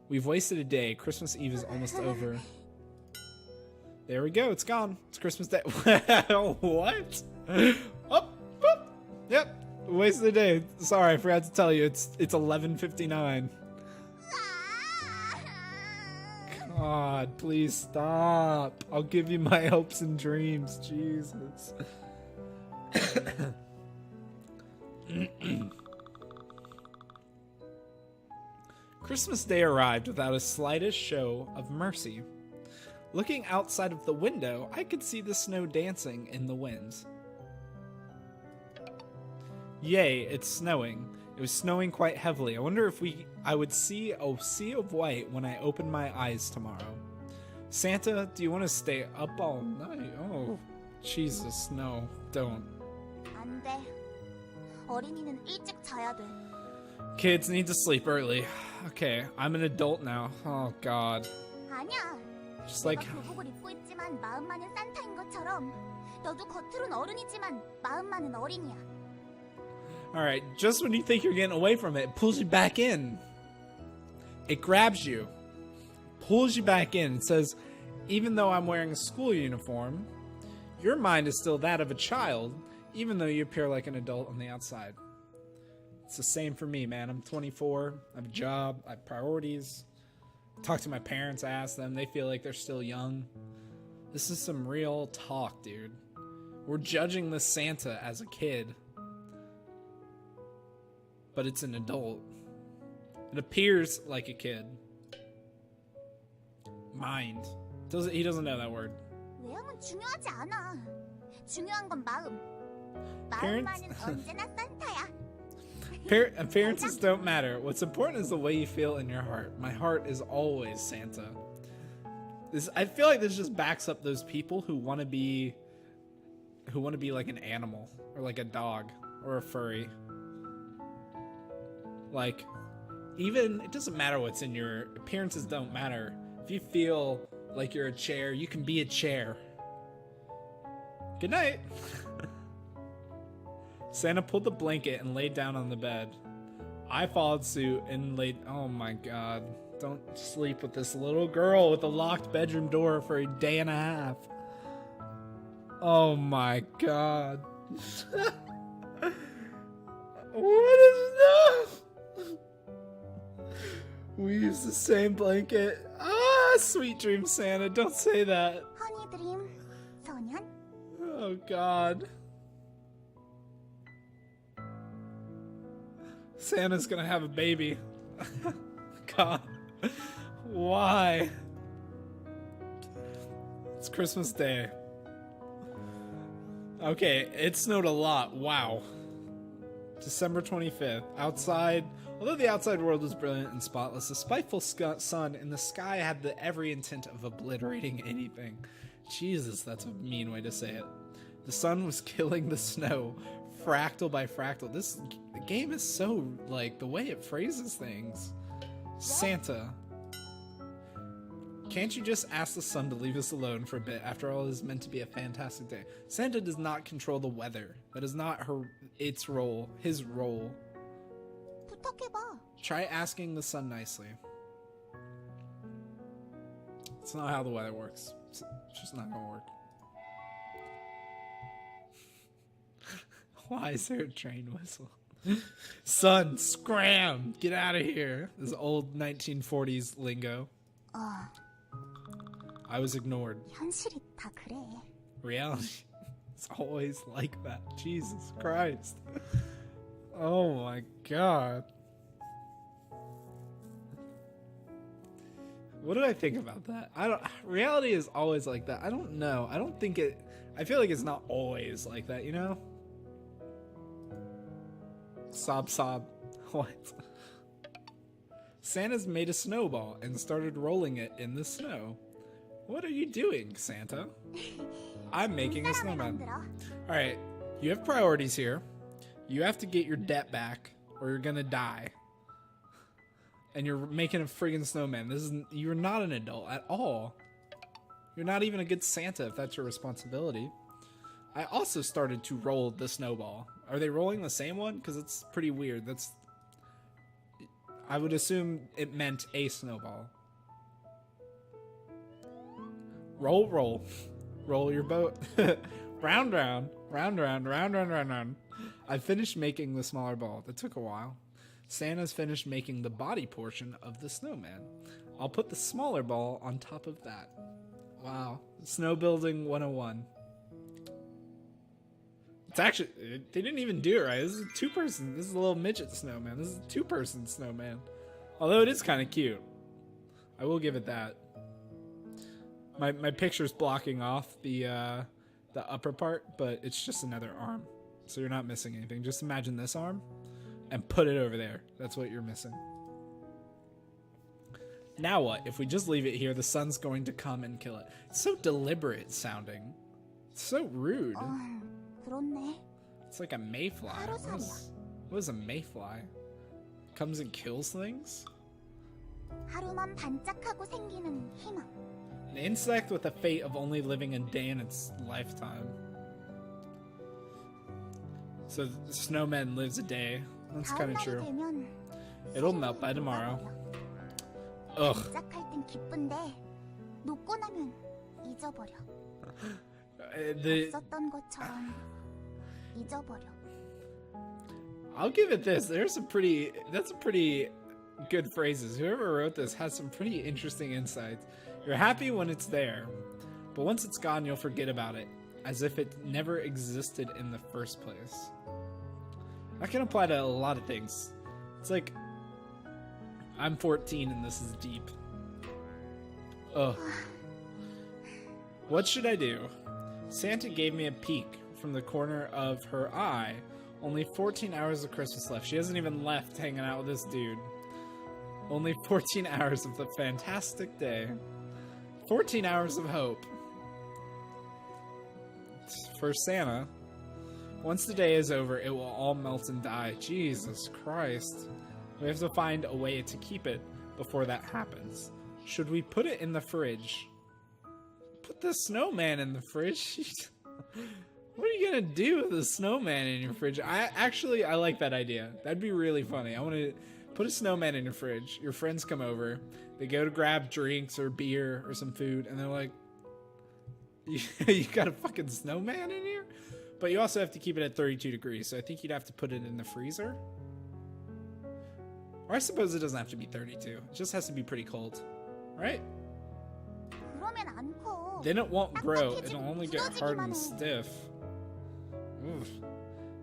We've wasted a day. Christmas Eve is almost over. There we go. It's gone. It's Christmas Day. What? Oh, boop. Yep. Wasted a day. Sorry, I forgot to tell you. It's 11:59. God, please stop. I'll give you my hopes and dreams. Jesus. Christmas Day arrived without a slightest show of mercy. Looking outside of the window, I could see the snow dancing in the wind. Yay, it's snowing. It was snowing quite heavily. I wonder if I would see a sea of white when I open my eyes tomorrow. Santa, do you want to stay up all night? Oh, Jesus, no, don't. 안 돼. 어린이는 일찍 자야 돼. Kids need to sleep early. Okay, I'm an adult now. Oh, God. 아니야. Just 내가 like... 교복을 입고 있지만 마음만은 산타인 것처럼 너도 겉으론 어른이지만 마음만은 어린이야. Alright, just when you think you're getting away from it, it pulls you back in. It grabs you. Pulls you back in. It says, even though I'm wearing a school uniform, your mind is still that of a child, even though you appear like an adult on the outside. It's the same for me, man. I'm 24. I have a job. I have priorities. Talk to my parents. I ask them. They feel like they're still young. This is some real talk, dude. We're judging the Santa as a kid. But it's an adult. It appears like a kid. Mind. He doesn't know that word. 외형은 중요하지 않아. 중요한 건 마음. 마음만은 언제나 산타야. Appearances don't matter. What's important is the way you feel in your heart. My heart is always Santa. I feel like this just backs up those people who want to be like an animal or like a dog or a furry. Like, even it doesn't matter what's in your appearances don't matter. If you feel like you're a chair, you can be a chair. Good night. Santa pulled the blanket and laid down on the bed. I followed suit and laid... Oh my God. Don't sleep with this little girl with a locked bedroom door for a day and a half. Oh my God. What is that? We use the same blanket. Ah, sweet dream, Santa. Don't say that. Honey dream, 소년. Oh God. Santa's gonna have a baby. God. Why? It's Christmas Day. Okay, it snowed a lot. Wow. December 25th. Outside, although the outside world was brilliant and spotless, the spiteful sun in the sky had the every intent of obliterating anything. Jesus, that's a mean way to say it. The sun was killing the snow, fractal by fractal. The game is so, like, the way it phrases things. Santa. Can't you just ask the sun to leave us alone for a bit? After all, it is meant to be a fantastic day. Santa does not control the weather. That is not his role. 부탁해봐. Try asking the sun nicely. It's not how the weather works. It's just not gonna work. Why is there a train whistle? Son, scram! Get out of here. This is old 1940s lingo. I was ignored. 현실이 다 그래. Reality is always like that. Jesus Christ. Oh my God. What did I think about that? Reality is always like that. I don't know. I feel like it's not always like that, you know? Sob sob. What? Santa's made a snowball and started rolling it in the snow. What are you doing, Santa? I'm making a snowman. Alright, you have priorities here. You have to get your debt back or you're gonna die. And you're making a friggin' snowman. You're not an adult at all. You're not even a good Santa if that's your responsibility. I also started to roll the snowball. Are they rolling the same one? Because it's pretty weird. I would assume it meant a snowball. Roll, roll. Roll your boat. Round, round. Round, round, round, round, round, round. I finished making the smaller ball. That took a while. Santa's finished making the body portion of the snowman. I'll put the smaller ball on top of that. Wow. Snow building 101. It's actually, they didn't even do it right. This is a two-person. This is a little midget snowman. This is a two-person snowman. Although it is kind of cute. I will give it that. My picture's blocking off the upper part, but it's just another arm. So you're not missing anything. Just imagine this arm and put it over there. That's what you're missing. Now what? If we just leave it here, the sun's going to come and kill it. It's so deliberate sounding. It's so rude. 그렇네. It's like a mayfly. What is a mayfly? Comes and kills things? 하루만 반짝하고 생기는 희망. An insect with a fate of only living a day in its lifetime. So the snowman lives a day. That's kind of true. It'll melt by tomorrow. Ugh. 반짝할 땐 기쁜데 녹고 나면 잊어버려. 없었던 것처럼 잊어버려. I'll give it this. That's some pretty good phrases. Whoever wrote this has some pretty interesting insights. You're happy when it's there, but once it's gone, you'll forget about it, as if it never existed in the first place. That can apply to a lot of things. It's like, I'm 14 and this is deep. Ugh. What should I do? Santa gave me a peek from the corner of her eye. Only 14 hours of Christmas left. She hasn't even left hanging out with this dude. Only 14 hours of the fantastic day. 14 hours of hope. For Santa. Once the day is over, it will all melt and die. Jesus Christ. We have to find a way to keep it before that happens. Should we put it in the fridge? Put the snowman in the fridge? What are you gonna do with the snowman in your fridge? I like that idea. That'd be really funny. I want to put a snowman in your fridge. Your friends come over. They go to grab drinks or beer or some food, and they're like, you got a fucking snowman in here? But you also have to keep it at 32 degrees, so I think you'd have to put it in the freezer. Or I suppose it doesn't have to be 32. It just has to be pretty cold. Right? 그러면 안 커. Then it won't grow. It'll only get hard and stiff. Oof.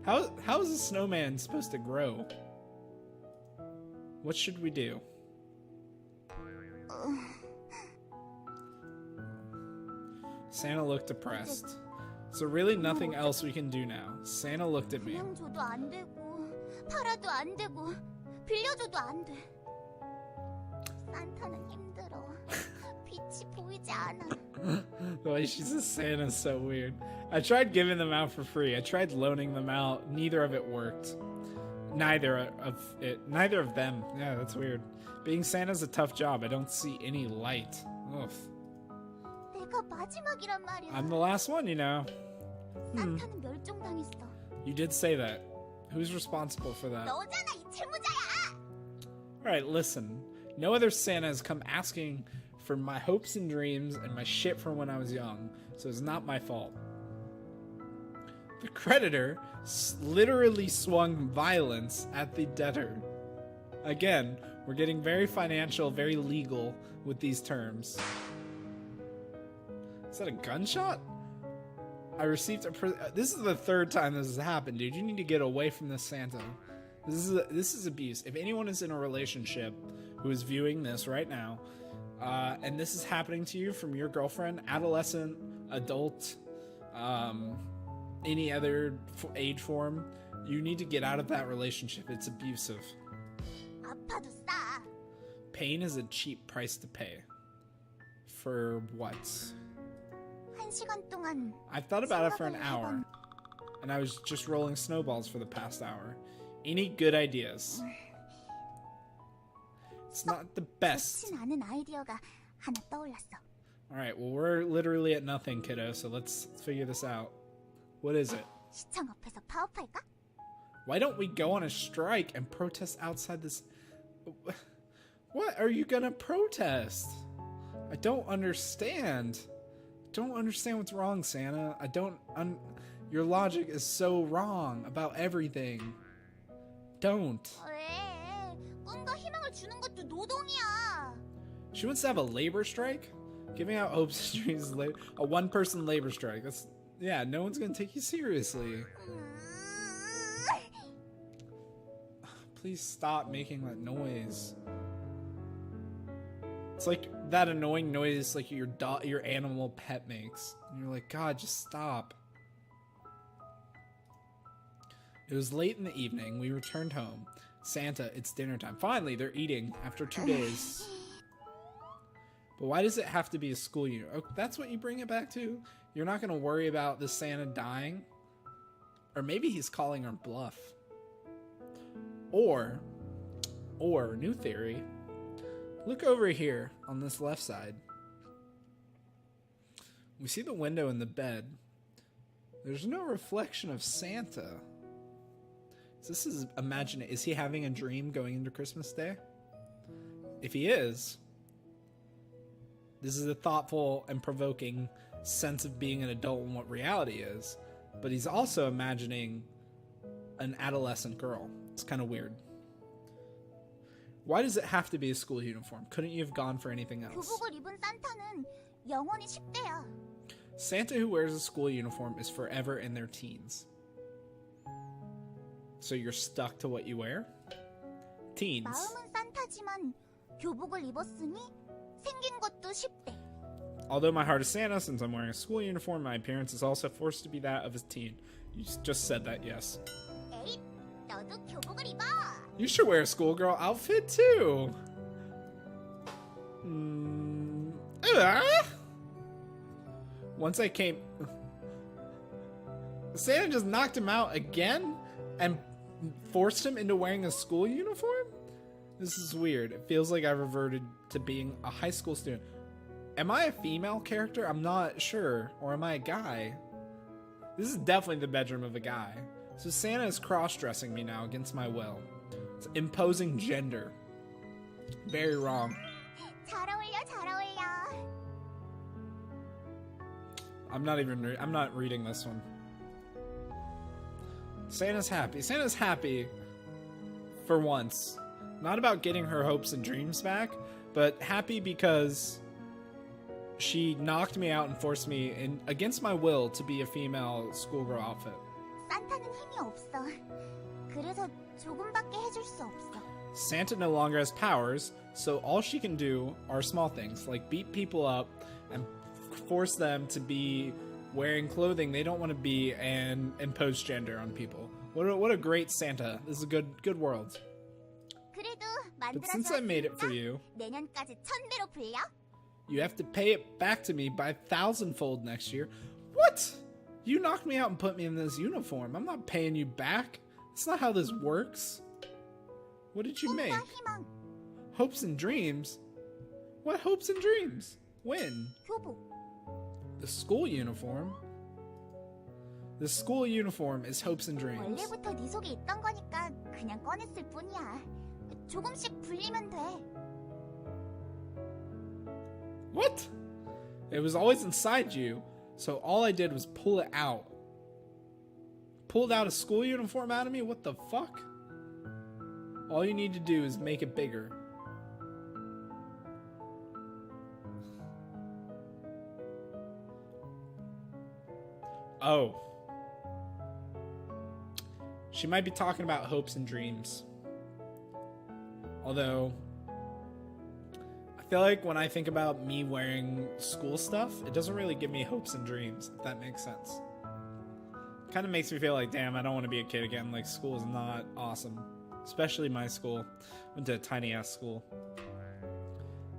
How is a snowman supposed to grow? What should we do? Santa looked depressed. So really nothing else we can do now. Santa looked at me. 그냥 줘도 안 되고 팔아도 안 되고 빌려줘도 안 돼. 산타는 힘들어. 빛이 보이지 않아. The way she says Santa's so weird. I tried giving them out for free. I tried loaning them out. Neither of it worked. Neither of them. Yeah, that's weird. Being Santa's a tough job. I don't see any light. Oof. 내가 마지막이란 말이야. I'm the last one, you know. 산타는 멸종당했어. You did say that. Who's responsible for that? 너잖아, 이 채무자야. Alright, listen. No other Santa has come asking for my hopes and dreams and my shit from when I was young, so it's not my fault. The creditor literally swung violence at the debtor. Again, we're getting very financial, very legal with these terms. Is that a gunshot? I received this is the third time this has happened, dude. You need to get away from this Santa. This is abuse. If anyone is in a relationship who is viewing this right now, and this is happening to you from your girlfriend, adolescent, adult, any other age form, you need to get out of that relationship. It's abusive. 아파도 싸. Pain is a cheap price to pay. For what? 1시간 동안. I've thought about it for an hour, and I was just rolling snowballs for the past hour. Any good ideas? It's not the best. 좋진 않은 아이디어가 하나 떠올랐어. Alright, well, we're literally at nothing, kiddo, so let's figure this out. What is it? 시청 앞에서 파업할까? Why don't we go on a strike and protest outside this? What are you gonna protest? I don't understand. Don't understand what's wrong, Santa. I don't. Your logic is so wrong about everything. Don't. 왜? 꿈과 희망을 주는 것도 노동이야. She wants to have a labor strike? Giving out hopes and dreams is a one-person labor strike. That's yeah. No one's gonna take you seriously. Please stop making that noise. It's like that annoying noise like your animal pet makes. And you're like, God, just stop. It was late in the evening. We returned home. Santa, it's dinner time. Finally, they're eating after 2 days. But why does it have to be a school uniform? Oh, that's what you bring it back to? You're not going to worry about the Santa dying? Or maybe he's calling our bluff. Or, new theory, look over here on this left side. We see the window in the bed. There's no reflection of Santa. Is he having a dream going into Christmas Day? If he is, this is a thoughtful and provoking sense of being an adult and what reality is. But he's also imagining an adolescent girl. It's kind of weird. Why does it have to be a school uniform? Couldn't you have gone for anything else? 교복을 입은 산타는 영원히 10대야. Santa who wears a school uniform is forever in their teens. So you're stuck to what you wear? Teens. 마음은 산타지만 교복을 입었으니 생긴 것도 10대. Although my heart is Santa, since I'm wearing a school uniform, my appearance is also forced to be that of a teen. You just said that, yes. 에잇, 너도 교복을 입어. You should wear a schoolgirl outfit too. Once I came... Santa just knocked him out again and forced him into wearing a school uniform? This is weird. It feels like I reverted to being a high school student. Am I a female character? I'm not sure. Or am I a guy? This is definitely the bedroom of a guy. So Santa is cross-dressing me now against my will. It's imposing gender. Very wrong. 잘 어울려, 잘 어울려. I'm not reading this one. Santa's happy. Santa's happy for once. Not about getting her hopes and dreams back, but happy because she knocked me out and forced me in against my will to be a female schoolgirl outfit. 산타는 힘이 없어. 그래서 조금밖에 해줄 수 없어. Santa no longer has powers, so all she can do are small things, like beat people up and force them to be wearing clothing they don't want to be and impose gender on people. What a great Santa. This is a good world. 그래도 But since I made it for you, 내년까지 1000배로 불려? you have to pay it back to me by 1,000-fold next year. What? You knocked me out and put me in this uniform. I'm not paying you back. That's not how this works. What did you make? 꿈과 희망, Hopes and dreams? What hopes and dreams? When? 교복. The school uniform? The school uniform is hopes and dreams. 원래부터 네 속에 있던 거니까 그냥 꺼냈을 뿐이야. 조금씩 불리면 돼. What? It was always inside you, so all I did was pull it out. Pulled out a school uniform out of me? What the fuck? All you need to do is make it bigger. Oh. She might be talking about hopes and dreams. Although, I feel like when I think about me wearing school stuff, it doesn't really give me hopes and dreams, if that makes sense. Kind of makes me feel like, damn, I don't want to be a kid again. Like, school is not awesome. Especially my school. Went to a tiny-ass school.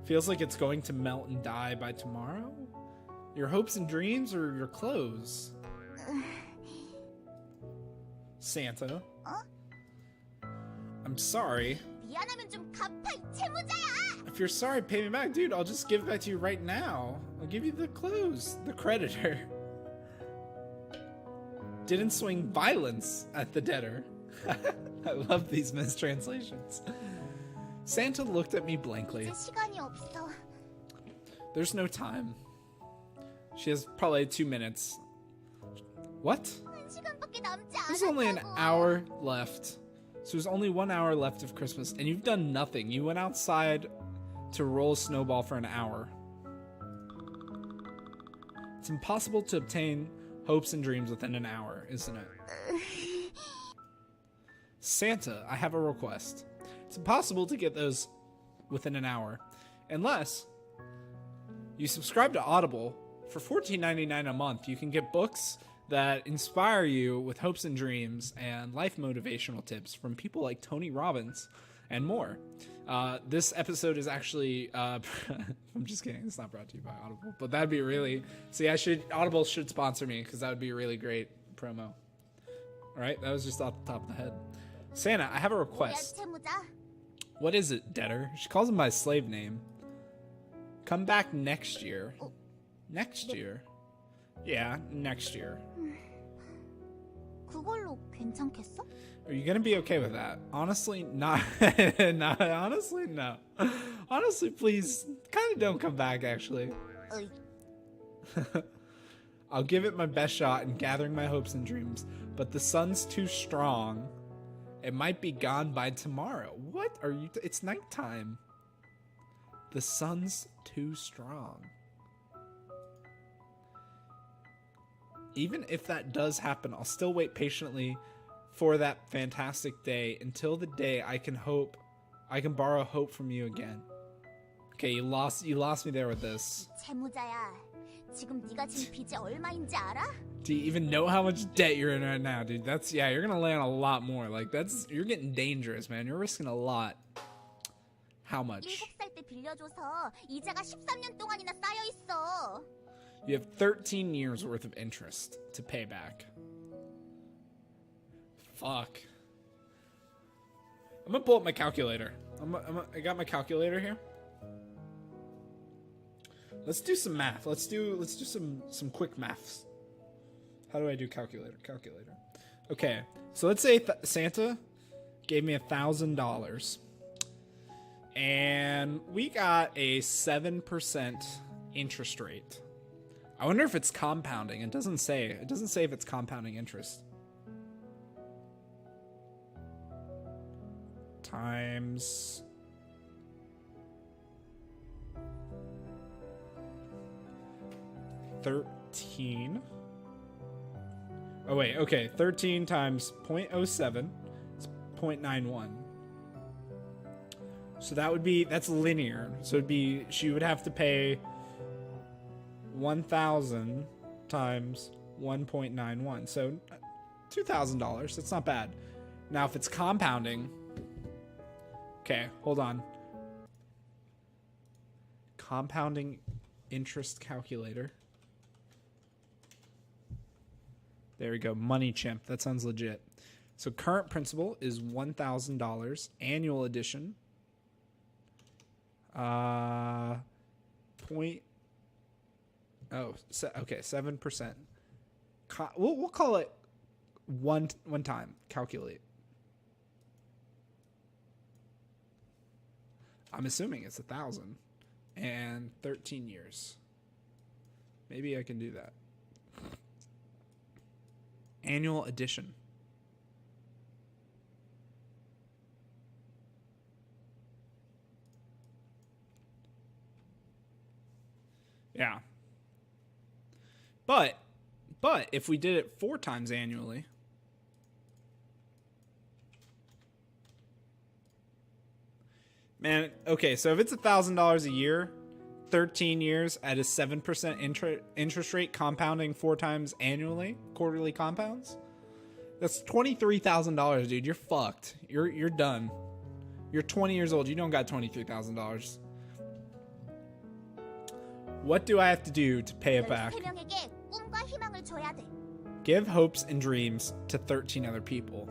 Feels like it's going to melt and die by tomorrow? Your hopes and dreams or your clothes? Santa. I'm sorry. 미안하면 좀 갚아, 이 채무자야! If you're sorry, pay me back. Dude, I'll just give it back to you right now. I'll give you the clothes. The creditor. didn't swing violence at the debtor. I love these mistranslations. Santa looked at me blankly. 이제 시간이 없어. There's no time. She has probably 2 minutes. What? 한 시간밖에 남지 There's only an 않았다고. hour left. So there's only 1 hour left of Christmas, and you've done nothing. You went outside to roll a snowball for an hour. It's impossible to obtain hopes and dreams within an hour, isn't it? Santa, I have a request. It's impossible to get those within an hour, unless you subscribe to Audible. For $14.99 a month, you can get books that inspire you with hopes and dreams and life motivational tips from people like Tony Robbins and more. This episode is actually I'm just kidding, it's not brought to you by Audible, but that'd be really Audible should sponsor me, because that would be a really great promo. All right, that was just off the top of the head. Santa, I have a request. 채무자. What is it, debtor? She calls him by his slave name. Come back next year. Next year? Yeah, next year. 그걸로 괜찮겠어? Are you gonna be okay with that? Honestly, not. Honestly, no. Honestly, please, kind of don't come back, actually. 어이, I'll give it my best shot in gathering my hopes and dreams, but the sun's too strong. It might be gone by tomorrow. What are you? It's nighttime. The sun's too strong. Even if that does happen, I'll still wait patiently for that fantastic day, until the day I can borrow hope from you again. Okay, you lost me there with this. 채무자야. 지금 네가 진 빚이 얼마인지 알아? Do you even know how much debt you're in right now, dude? You're gonna lay on a lot more. You're getting dangerous, man. You're risking a lot. How much? 7살 때 빌려줘서 이자가 13년 동안이나 쌓여 있어. You have 13 years worth of interest to pay back. Fuck. I'm gonna pull up my calculator. I got my calculator here. Let's do some math. Let's do some quick maths. How do I do calculator? Okay, so let's say Santa gave me $1,000, and we got a 7% interest rate. I wonder if it's compounding. It doesn't say. It doesn't say if it's compounding interest. Times 13. Oh wait, okay. 13 times 0.07 is 0.91. So that's linear. So she would have to pay 1,000 times 1.91. So $2,000. That's not bad. Now if it's compounding, okay, hold on. Compounding interest calculator. There we go. Money Chimp. That sounds legit. So current principal is $1,000. Annual addition. Okay, 7%. We'll call it one time. Calculate. I'm assuming it's 1,000 and 13 years. Maybe I can do that. Annual addition. Yeah. But if we did it 4 times annually, man, okay, so if it's $1,000 a year, 13 years at a 7% interest rate, compounding 4 times annually, quarterly compounds, that's $23,000, dude. You're fucked. You're done. You're 20 years old. You don't got $23,000. What do I have to do to pay it back? 13명에게 꿈과 희망을 줘야 돼. Give hopes and dreams to 13 other people.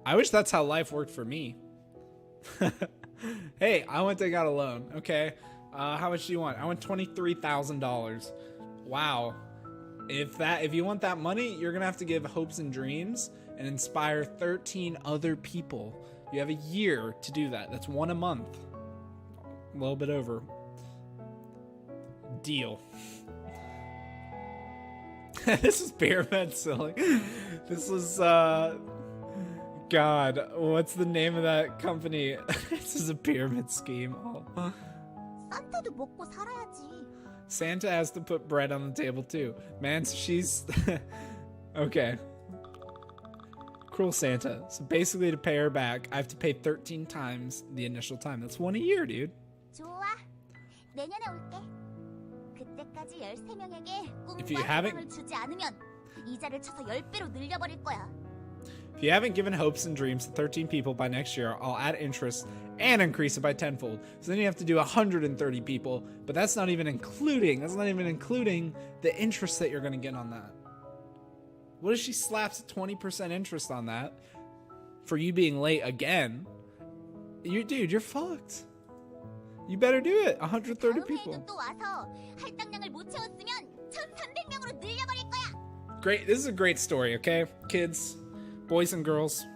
I wish that's how life worked for me. Hey, I went to got a loan. Okay. How much do you want? I want $23,000. Wow. If you want that money, you're gonna have to give hopes and dreams and inspire 13 other people. You have a year to do that. That's one a month. A little bit over. Deal. This is pyramid silly. This is God, what's the name of that company? This is a pyramid scheme. Oh. 산타도 먹고 살아야지. Santa has to put bread on the table too. Man, she's okay. Cruel Santa. So basically to pay her back, I have to pay 13 times the initial time. That's one a year, dude. 좋아. 내년에 올게. 그때까지 13명에게 If you 꿈과 haven't- 희망을 주지 않으면 이자를 쳐서 10배로 늘려버릴 거야. If you haven't given hopes and dreams to 13 people by next year, I'll add interest and increase it by tenfold. So then you have to do 130 people, but that's not even including the interest that you're going to get on that. What if she slaps 20% interest on that for you being late again? Dude, you're fucked. You better do it. 130 다음 people. 해에도 또 와서 할당량을 못 채웠으면 1,300명으로 늘려버릴 거야. Great. This is a great story, okay? Kids, boys and girls,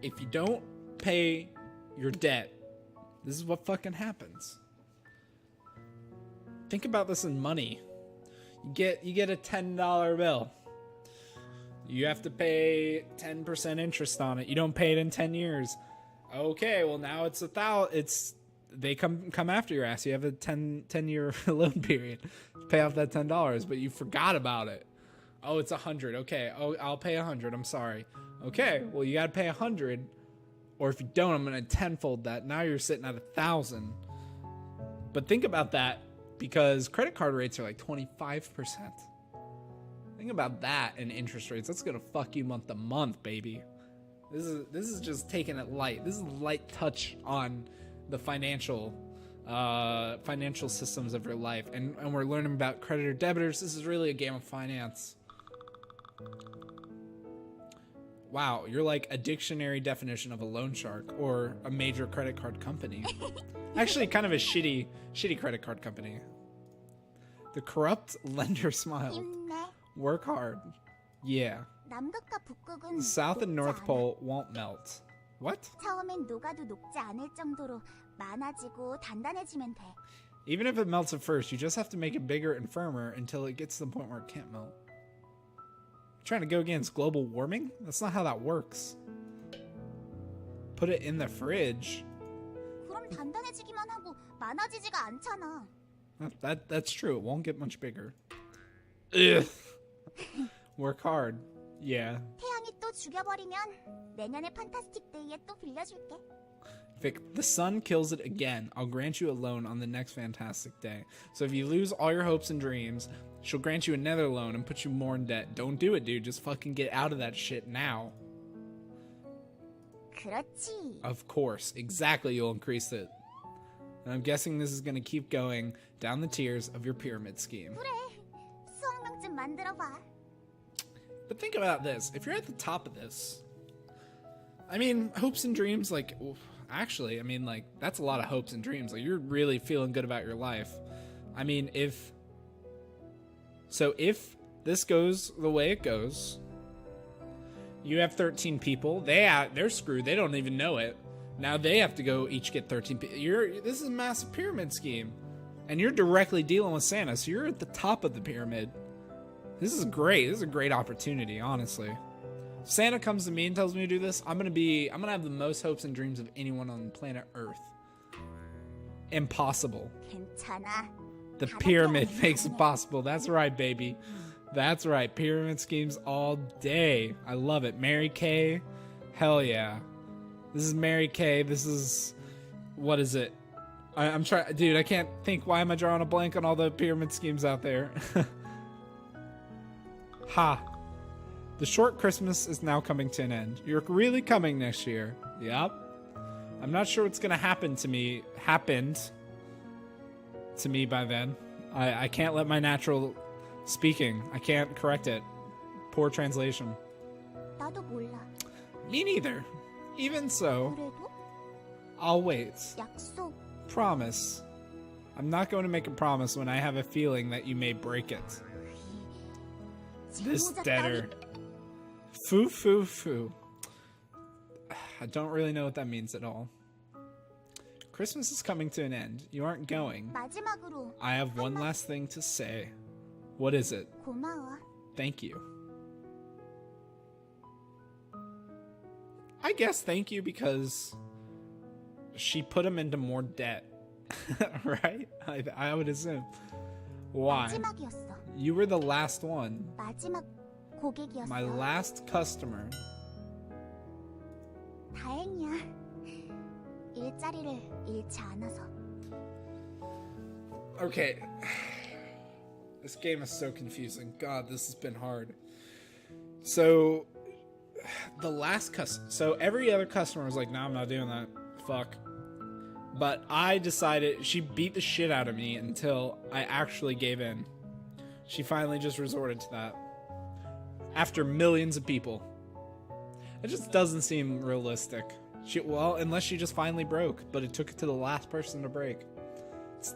if you don't pay your debt, this is what fucking happens. Think about this in money. You get a $10 bill. You have to pay 10% interest on it. You don't pay it in 10 years. Okay, well now they come after your ass. You have a 10-year loan period to pay off that $10, but you forgot about it. Oh, it's 100. Okay. Oh, I'll pay 100. I'm sorry. Okay. Well, you got to pay 100, or if you don't, I'm going to tenfold that. Now you're sitting at 1,000. But think about that, because credit card rates are like 25%. Think about that in interest rates. That's going to fuck you month to month, baby. This is just taking it light. This is a light touch on the financial systems of your life, and we're learning about creditor debitors. This is really a game of finance. Wow, you're like a dictionary definition of a loan shark or a major credit card company. Actually, kind of a shitty credit card company. The corrupt lender smiled. 힘내. Work hard. Yeah. 남극과 북극은 South and 녹지 North 않아. Pole won't melt. What? 처음엔 녹아도 녹지 않을 정도로 많아지고 단단해지면 돼. Even if it melts at first, you just have to make it bigger and firmer until it gets to the point where it can't melt. Trying to go against global warming? That's not how that works. Put it in the fridge. 그럼 단단해지기만 하고 많아지지가 않잖아. That's true. It won't get much bigger. Ugh. Work hard. Yeah. 태양이 또 죽여버리면 내년에 판타스틱 데이에 또 빌려줄게. If the sun kills it again, I'll grant you a loan on the next fantastic day. So if you lose all your hopes and dreams, she'll grant you another loan and put you more in debt. Don't do it, dude. Just fucking get out of that shit now. 그렇지. Of course. Exactly, you'll increase it. And I'm guessing this is going to keep going down the tiers of your pyramid scheme. 그래. 수학명좀 만들어봐. But think about this. If you're at the top of this, I mean, hopes and dreams, like, actually, I mean, like, that's a lot of hopes and dreams. Like, you're really feeling good about your life. I mean, if this goes the way it goes, you have 13 people. They're screwed. They don't even know it. Now they have to go each get 13 people. This is a massive pyramid scheme. And you're directly dealing with Santa, so you're at the top of the pyramid. This is great. This is a great opportunity, honestly. If Santa comes to me and tells me to do this, I'm gonna have the most hopes and dreams of anyone on planet Earth. Impossible. 괜찮아. The pyramid makes it possible. That's right, baby. That's right. Pyramid schemes all day. I love it. Mary Kay. Hell yeah. This is Mary Kay. This is... What is it? I'm trying... Dude, I can't think. Why am I drawing a blank on all the pyramid schemes out there? Ha. The short Christmas is now coming to an end. You're really coming next year. Yep. I'm not sure what's going to happen to me. Happened to me by then. I can't let my natural speaking. I can't correct it. Poor translation. 나도 몰라. Me neither. Even so, 그래도 I'll wait. 약속. Promise. I'm not going to make a promise when I have a feeling that you may break it. This debtor. Foo foo foo. I don't really know what that means at all. Christmas is coming to an end. You aren't going. 마지막으로 I have one last thing to say. What is it? 고마워. Thank you. I guess thank you because she put him into more debt. Right? I would assume. Why? 마지막이었어. You were the last one. 마지막 고객이었어. My last customer. 다행이야. 일자리를 잃지 않아서. Okay. This game is so confusing. God, this has been hard. So, the last customer. So, every other customer was like, no, I'm not doing that. Fuck. But I decided, she beat the shit out of me until I actually gave in. She finally just resorted to that. After millions of people. It just doesn't seem realistic. Well, unless she just finally broke, but it took it to the last person to break.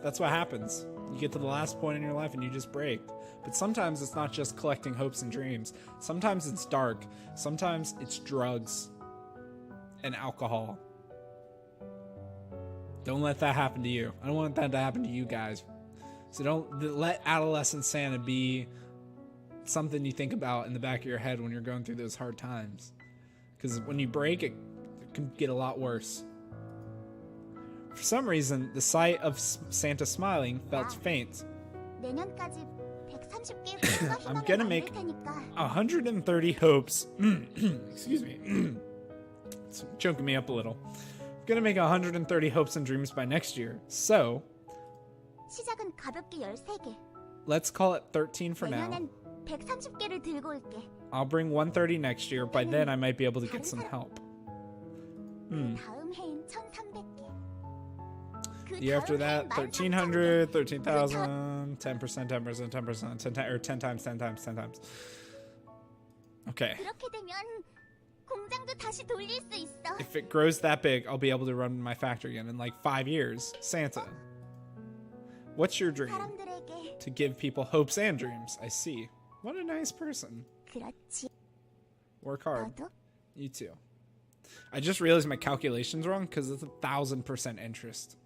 That's what happens. You get to the last point in your life and you just break. But sometimes it's not just collecting hopes and dreams. Sometimes it's dark. Sometimes it's drugs and alcohol. Don't let that happen to you. I don't want that to happen to you guys. So don't let Adolescent Santa be something you think about in the back of your head when you're going through those hard times. Because when you break, it can get a lot worse. For some reason, the sight of Santa smiling felt faint. 내년까지 130개 I'm gonna make 130 hopes. Excuse me. It's choking me up a little. I'm gonna make 130 hopes and dreams by next year. So, 시작은 가볍게 13개. let's call it 13 for now. 내년엔 130개를 들고 올게. I'll bring 130 next year. By then, I might be able to get some help. 다음 해엔 1,300개. The year after that, 1,300, 13,000, 10%, 10%, 10%, 10 or 10 times, 10 times, 10 times. Okay. 그렇게 되면 공장도 다시 돌릴 수 있어. If it grows that big, I'll be able to run my factory again in like 5 years. Santa, what's your dream? 사람들에게 To give people hopes and dreams. I see. What a nice person. 그렇지. Work hard. 너도? You too. I just realized my calculation's wrong because it's 1,000% interest.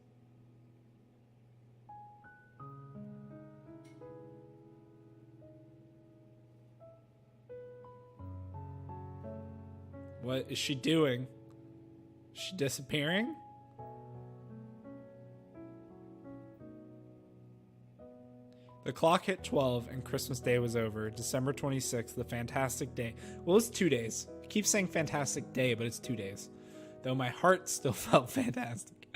What is she doing? Is she disappearing? The clock hit 12 and Christmas Day was over. December 26th, the fantastic day. Well, it's 2 days. I keep saying fantastic day, but it's 2 days. Though my heart still felt fantastic.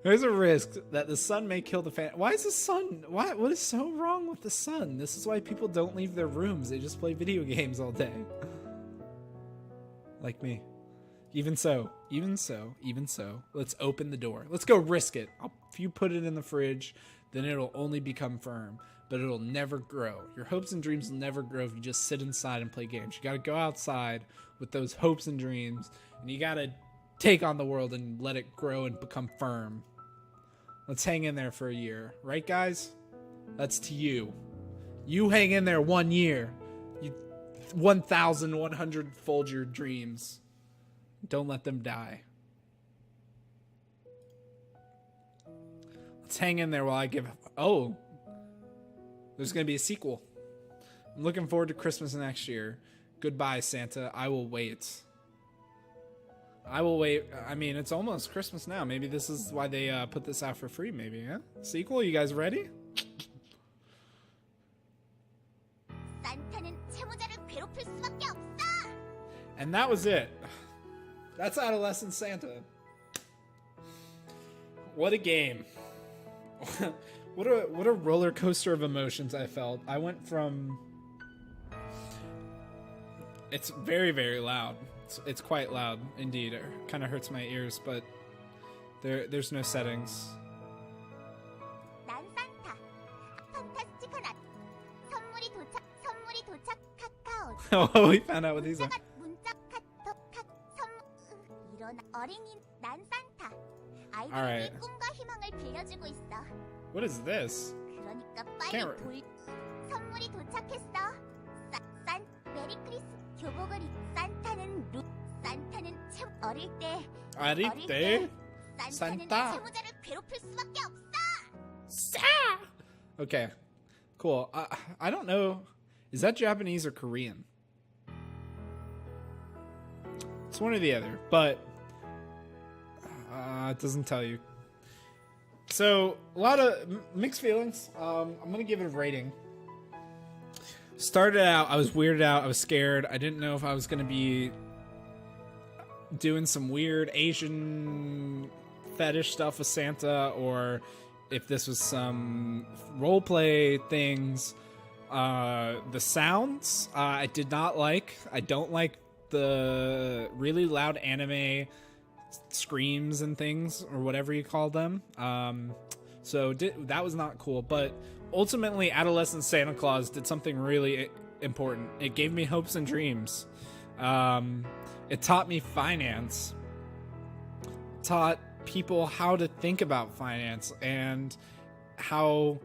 There's a risk that the sun may kill the fan. Why is the sun? What is so wrong with the sun? This is why people don't leave their rooms. They just play video games all day. Like me. Even so, let's open the door. Let's go risk it. If you put it in the fridge, then it'll only become firm, but it'll never grow. Your hopes and dreams will never grow if you just sit inside and play games. You gotta go outside with those hopes and dreams, and you gotta take on the world and let it grow and become firm. Let's hang in there for a year. Right, guys? That's to you. You hang in there 1 year. You 1,100 fold your dreams. Don't let them die. Let's hang in there while I give... Oh! There's going to be a sequel. I'm looking forward to Christmas next year. Goodbye, Santa. I will wait. I will wait. I mean, it's almost Christmas now. Maybe this is why they put this out for free, maybe, huh? Sequel? You guys ready? 산타는 채무자를 괴롭힐 수밖에 없어. And that was it. That's Adolescent Santa. What a game. What a roller coaster of emotions I felt. I went from... It's very, very loud. It's quite loud, indeed. It kind of hurts my ears, but there's no settings. 난 산타. 판타스틱한 선물이 도착 카카오. Oh, we found out what these are. 문자 카톡 일어나 어린이 난 산타. Alright. 아이들에게 꿈과 희망을 빌려주고 있어. What is this? 그러니까 빨리 Can't 선물이 도착했어. 메리 크리스 교복을 산타는 산타는 어릴 때 산타는 산타. 채무자를 괴롭힐 수밖에 없어. Okay, cool. I don't know. Is that Japanese or Korean? It's one or the other, but it doesn't tell you. So, a lot of mixed feelings. I'm going to give it a rating. Started out, I was weirded out. I was scared. I didn't know if I was going to be doing some weird Asian fetish stuff with Santa or if this was some roleplay things. The sounds, I did not like. I don't like the really loud anime screams and things, or whatever you call them. So that was not cool. But ultimately, Adolescent Santa Claus did something really important. It gave me hopes and dreams. It taught me finance. Taught people how to think about finance and how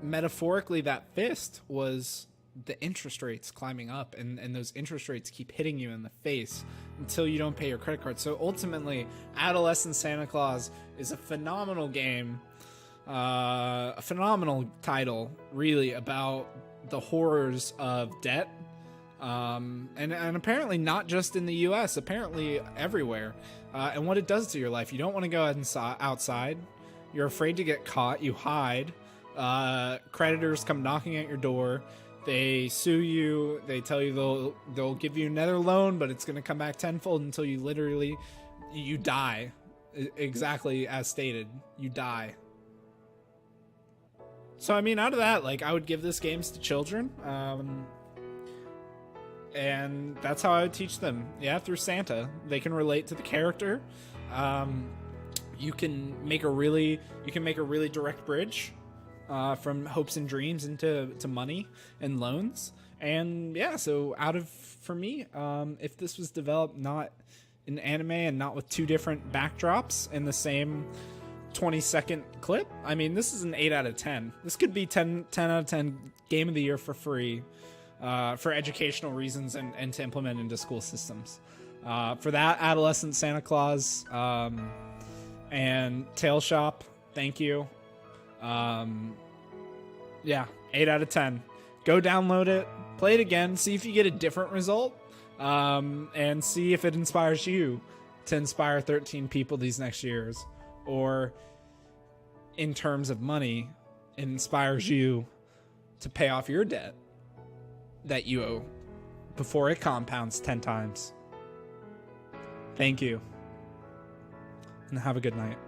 metaphorically that fist was the interest rates climbing up, and those interest rates keep hitting you in the face until you don't pay your credit card. So ultimately, Adolescent Santa Claus is a phenomenal game, a phenomenal title, really, about the horrors of debt, and apparently not just in the US, apparently everywhere, and what it does to your life. You don't want to go outside. You're afraid to get caught. You hide. Creditors come knocking at your door. They sue you. They tell you they'll give you another loan, but it's going to come back tenfold until you die. Exactly as stated, you die. So I mean, out of that, like, I would give this games to children, and that's how I would teach them. Yeah, through Santa, they can relate to the character. You can make a really direct bridge from hopes and dreams into money and loans. And yeah, so for me, if this was developed not in anime and not with two different backdrops in the same 20-second clip, I mean, this is an 8 out of 10. This could be 10 out of 10 game of the year for free, for educational reasons and to implement into school systems. For that, Adolescent Santa Claus and Tail Shop, thank you. Yeah, 8 out of 10. Go download it, play it again, see if you get a different result, and see if it inspires you to inspire 13 people these next years, or in terms of money, it inspires you to pay off your debt that you owe before it compounds 10 times. Thank you, and have a good night.